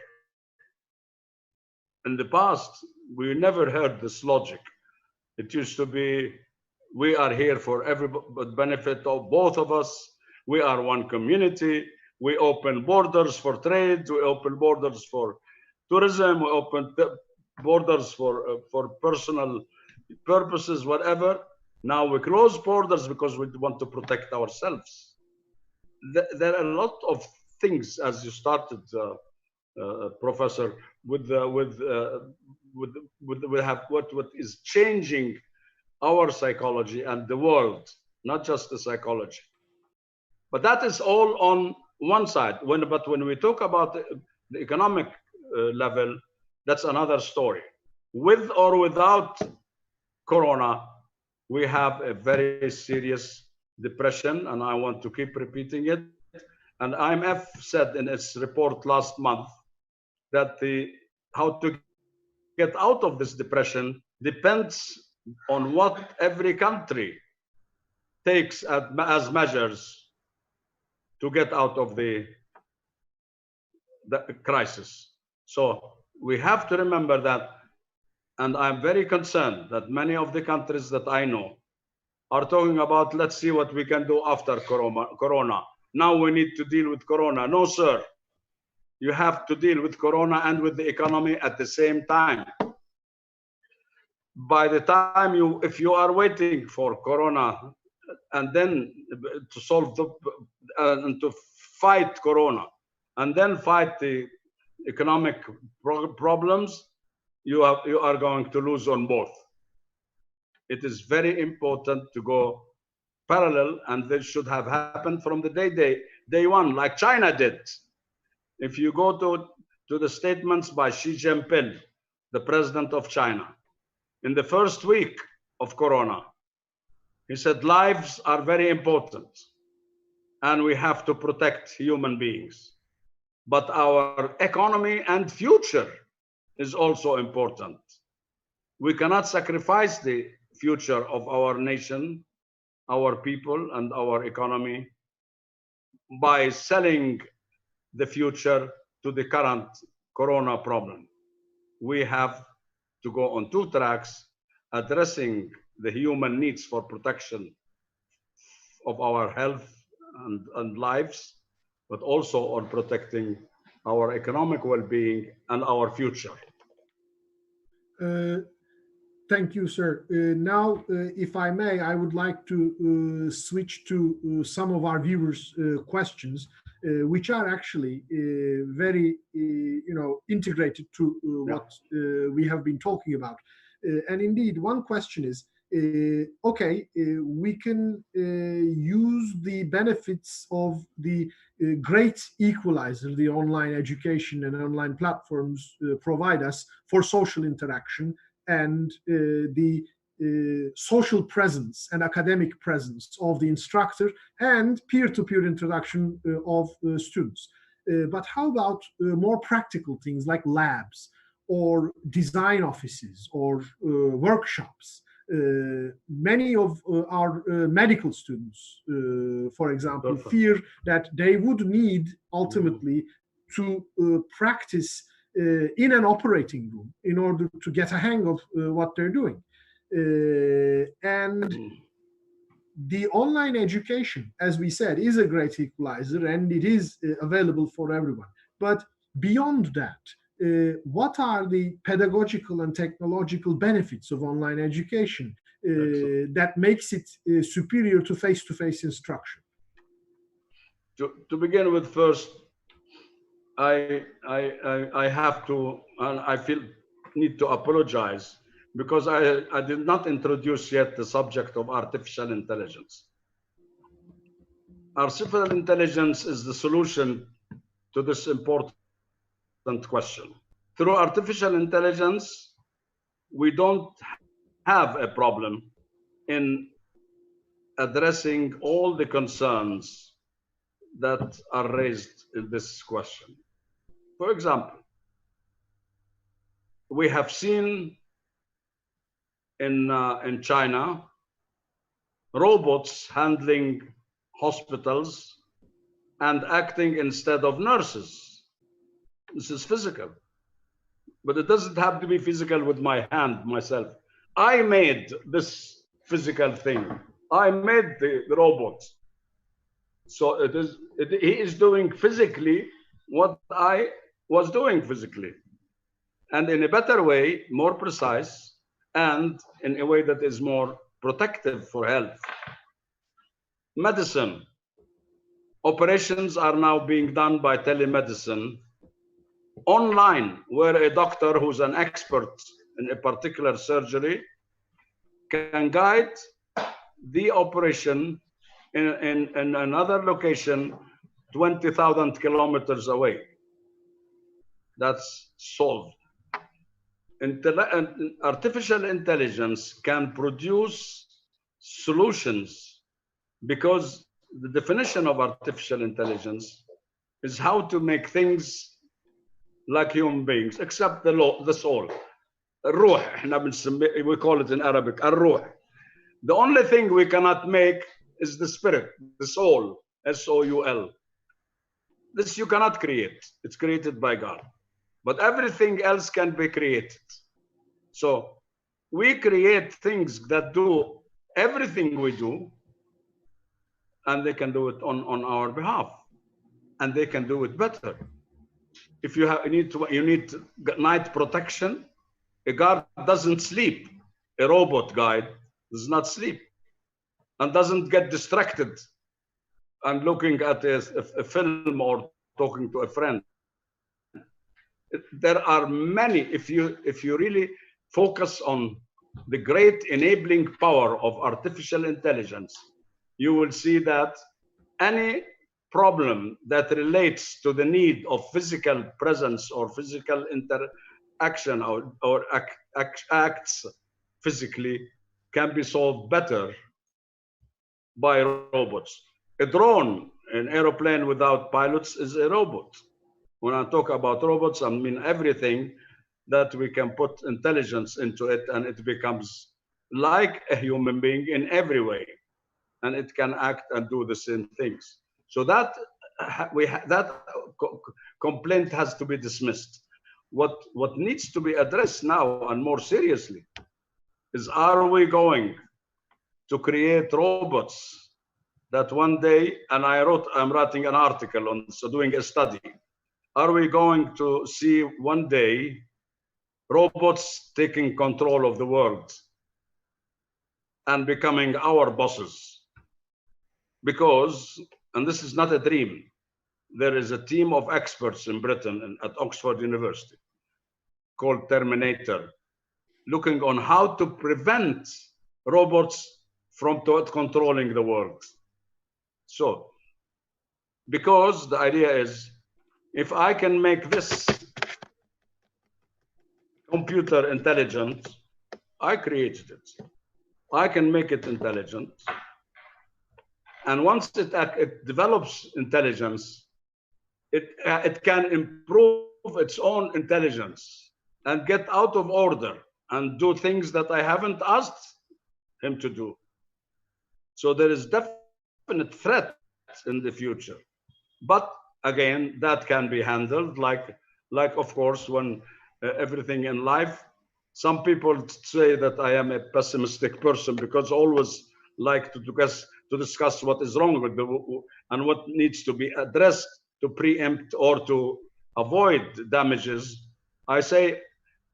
In the past, we never heard this logic. It used to be, we are here for every benefit of both of us. We are one community. We open borders for trade. We open borders for tourism. We open borders for personal purposes, whatever. Now we close borders because we want to protect ourselves. There are a lot of things, as you started, Professor, with what is changing our psychology and the world, not just the psychology. But that is all on one side. But when we talk about the economic level, that's another story. With or without Corona, we have a very serious depression, and I want to keep repeating it. And IMF said in its report last month that how to get out of this depression depends on what every country takes as measures to get out of the crisis. So we have to remember that, and I'm very concerned that many of the countries that I know are talking about, let's see what we can do after Corona. Now we need to deal with Corona. No, sir. You have to deal with Corona and with the economy at the same time. By the time if you are waiting for Corona and then to solve and to fight Corona and then fight the economic problems, you are going to lose on both. It is very important to go parallel, and this should have happened from the day one, like China did. If you go to the statements by Xi Jinping, the president of China, in the first week of Corona, he said lives are very important. and we have to protect human beings. But our economy and future is also important. We cannot sacrifice the future of our nation, our people, and our economy by selling the future to the current corona problem. We have to go on two tracks, addressing the human needs for protection of our health and lives, but also on protecting our economic well-being and our future. Thank you, sir. Now, if I may, I would like to switch to some of our viewers' questions, which are actually very, integrated to what we have been talking about. And indeed, one question is, okay, we can use the benefits of the great equalizer, the online education and online platforms provide us for social interaction and the social presence and academic presence of the instructor and peer-to-peer interaction of students. But how about more practical things like labs or design offices or workshops? Many of our medical students, for example, fear that they would need ultimately to practice in an operating room in order to get a hang of what they're doing. And the online education, as we said, is a great equalizer and it is available for everyone. But beyond that, what are the pedagogical and technological benefits of online education that makes it superior to face-to-face instruction? To begin with, first, I have to, and I need to apologize because I did not introduce yet the subject of artificial intelligence. Artificial intelligence is the solution to this important question. Through artificial intelligence, we don't have a problem in addressing all the concerns that are raised in this question. For example, we have seen in China robots handling hospitals and acting instead of nurses. This is physical, but it doesn't have to be physical with my hand myself. I made this physical thing. I made the robot. So he is doing physically what I was doing physically, and in a better way, more precise, and in a way that is more protective for health. Medicine. Operations are now being done by telemedicine online, where a doctor who's an expert in a particular surgery can guide the operation in another location 20,000 kilometers away. That's solved. Artificial intelligence can produce solutions because the definition of artificial intelligence is how to make things like human beings, except the soul. We call it in Arabic, الروح. The only thing we cannot make is the spirit, the soul, S-O-U-L. This you cannot create. It's created by God. But everything else can be created. So we create things that do everything we do, and they can do it on our behalf, and they can do it better. If you need night protection, a guard doesn't sleep. A robot guide does not sleep and doesn't get distracted and looking at a film or talking to a friend. There are many, if you really focus on the great enabling power of artificial intelligence, you will see that any problem that relates to the need of physical presence or physical interaction or acts physically can be solved better by robots. A drone An aeroplane without pilots is a robot. When I talk about robots, I mean everything that we can put intelligence into it, and it becomes like a human being in every way, and it can act and do the same things. So that complaint has to be dismissed. What needs to be addressed now and more seriously is, are we going to create robots that one day, and I'm writing an article on, so doing a study, are we going to see one day robots taking control of the world and becoming our bosses? Because, and this is not a dream, there is a team of experts in Britain at Oxford University called Terminator, looking on how to prevent robots from controlling the world. So, because the idea is, if I can make this computer intelligent, I created it. I can make it intelligent. And once it develops intelligence, it can improve its own intelligence and get out of order and do things that I haven't asked him to do. So there is definite threat in the future. But again, that can be handled like of course, when everything in life, some people say that I am a pessimistic person because I always like to discuss what is wrong with and what needs to be addressed to preempt or to avoid damages. I say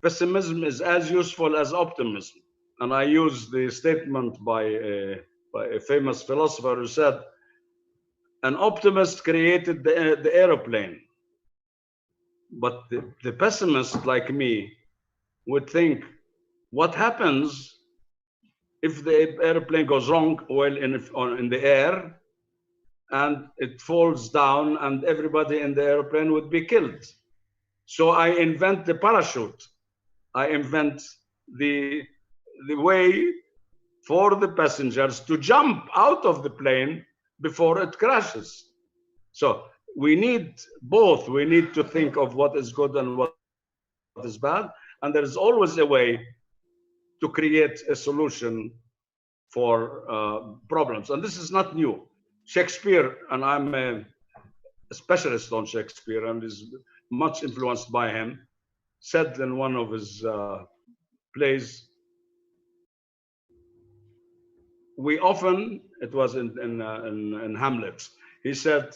pessimism is as useful as optimism. And I use the statement by a famous philosopher who said, an optimist created the aeroplane, but the pessimist like me would think, what happens if the airplane goes wrong while in the air and it falls down and everybody in the airplane would be killed? So I invent the parachute. I invent the way for the passengers to jump out of the plane before it crashes. So we need both. We need to think of what is good and what is bad. And there is always a way to create a solution for problems. And this is not new. Shakespeare, and I'm a specialist on Shakespeare and is much influenced by him, said in one of his plays, we often, it was in Hamlet, he said,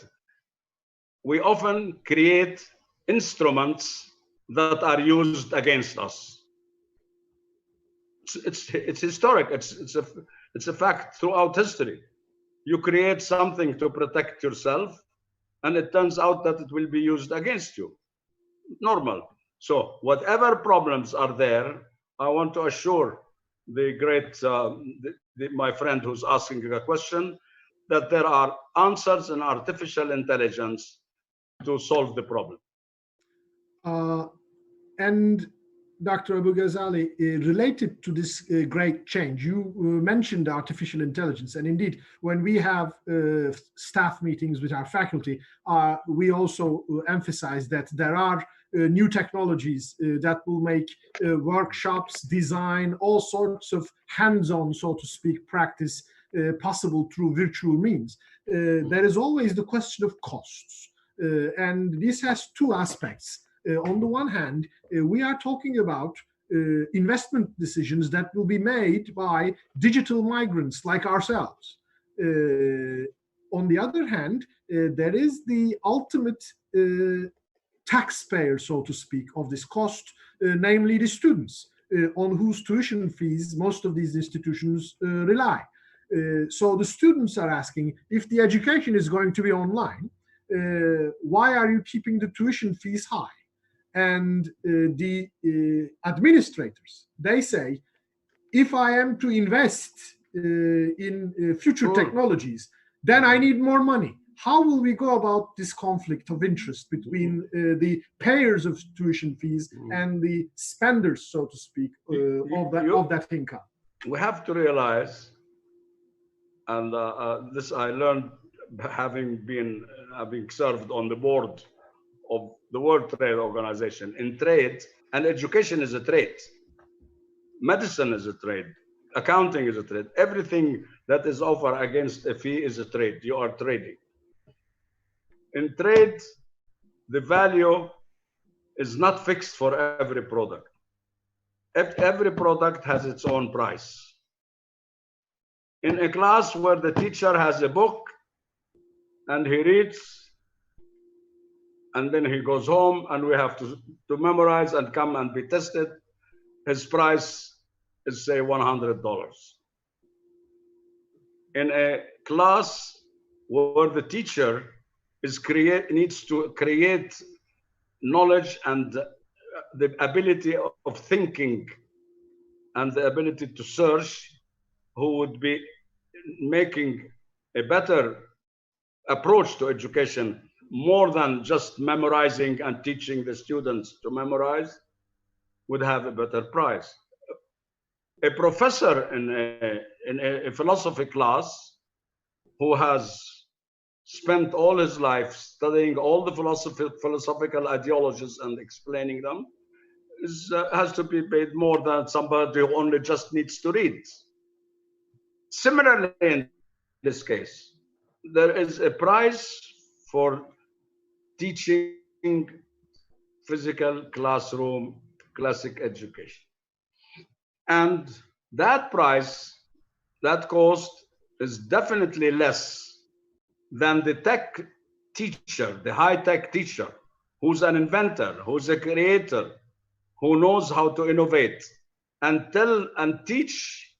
we often create instruments that are used against us. It's historic. It's a fact throughout history. You create something to protect yourself, and it turns out that it will be used against you. Normal. So whatever problems are there, I want to assure the great my friend who's asking a question that there are answers in artificial intelligence to solve the problem. And Dr. Abu-Ghazaleh, related to this great change, you mentioned artificial intelligence. And indeed, when we have staff meetings with our faculty, we also emphasize that there are new technologies that will make workshops, design, all sorts of hands-on, so to speak, practice possible through virtual means. There is always the question of costs. And this has two aspects. On the one hand, we are talking about investment decisions that will be made by digital migrants like ourselves. On the other hand, there is the ultimate taxpayer, so to speak, of this cost, namely the students, on whose tuition fees most of these institutions rely. So the students are asking, if the education is going to be online, why are you keeping the tuition fees high? And the administrators, they say, if I am to invest in future technologies, then I need more money. How will we go about this conflict of interest between the payers of tuition fees and the spenders, so to speak, of that income? We have to realize, and this I learned having served on the board of the World Trade Organization. In trade, and education is a trade, medicine is a trade, accounting is a trade. Everything that is offered against a fee is a trade. You are trading. In trade, the value is not fixed for every product. Every product has its own price. In a class where the teacher has a book and he reads, and then he goes home and we have to memorize and come and be tested, his price is, say, $100. In a class where the teacher needs to create knowledge and the ability of thinking and the ability to search, who would be making a better approach to education, more than just memorizing and teaching the students to memorize, would have a better price. A professor in a philosophy class who has spent all his life studying all the philosophical ideologies and explaining them has to be paid more than somebody who only just needs to read. Similarly, in this case, there is a price for teaching physical classroom classic education. And that price, that cost, is definitely less than the tech teacher, the high-tech teacher, who's an inventor, who's a creator, who knows how to innovate and tell and teach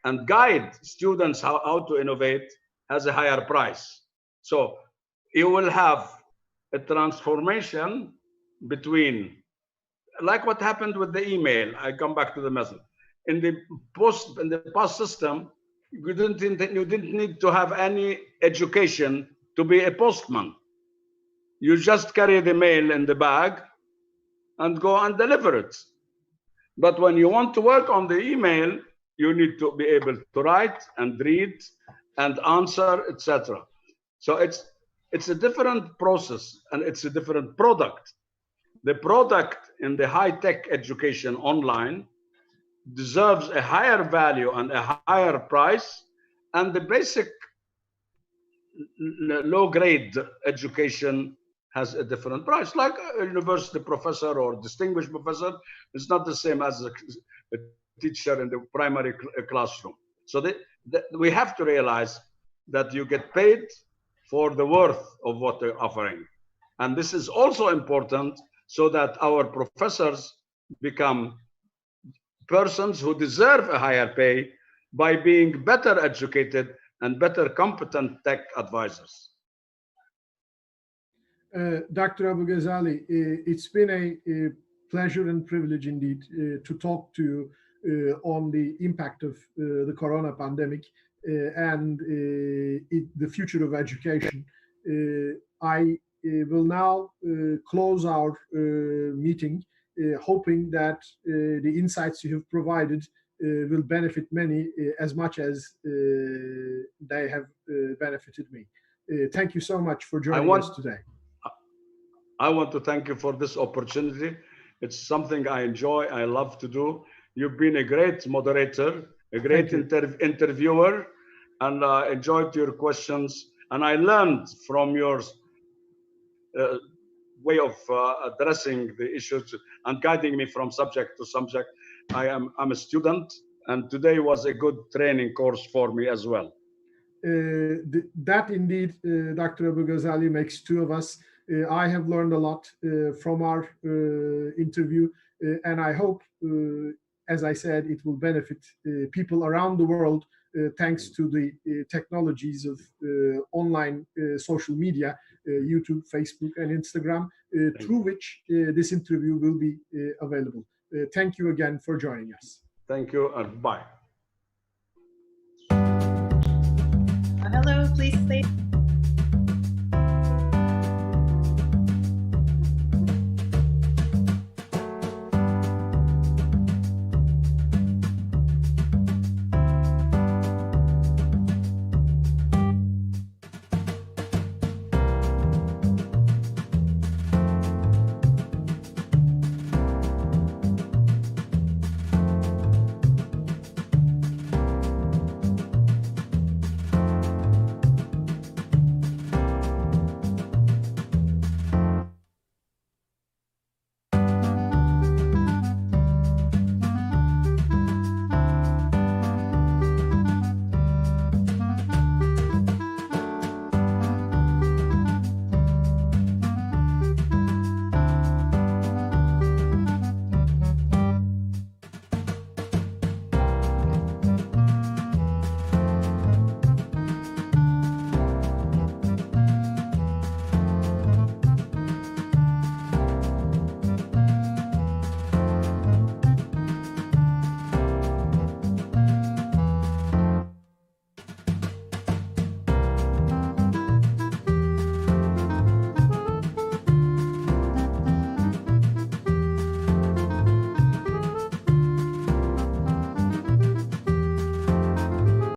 and guide students how to innovate, has a higher price. So you will have a transformation between, like what happened with the email. I come back to the message. In the past system, you didn't need to have any education to be a postman. You just carry the mail in the bag and go and deliver it. But when you want to work on the email, you need to be able to write and read and answer, etc. So it's a different process and it's a different product. The product in the high-tech education online deserves a higher value and a higher price, and the basic low-grade education has a different price. Like a university professor or distinguished professor is not the same as a teacher in the primary classroom. So we have to realize that you get paid for the worth of what they're offering. And this is also important so that our professors become persons who deserve a higher pay by being better educated and better competent tech advisors. Dr. Abu-Ghazaleh, it's been a pleasure and privilege indeed to talk to you on the impact of the corona pandemic and the future of education. I will now close our meeting, hoping that the insights you have provided will benefit many as much as they have benefited me. Thank you so much for joining us today. I want to thank you for this opportunity. It's something I enjoy, I love to do. You've been a great moderator, a great interviewer, and I enjoyed your questions. And I learned from your way of addressing the issues and guiding me from subject to subject. I'm a student, and today was a good training course for me as well. That indeed, Dr. Abu-Ghazaleh, makes two of us. I have learned a lot from our interview, and I hope, as I said, it will benefit people around the world thanks to the technologies of online social media, YouTube, Facebook, and Instagram, through which this interview will be available. Thank you again for joining us. Thank you, and bye. Hello, please stay.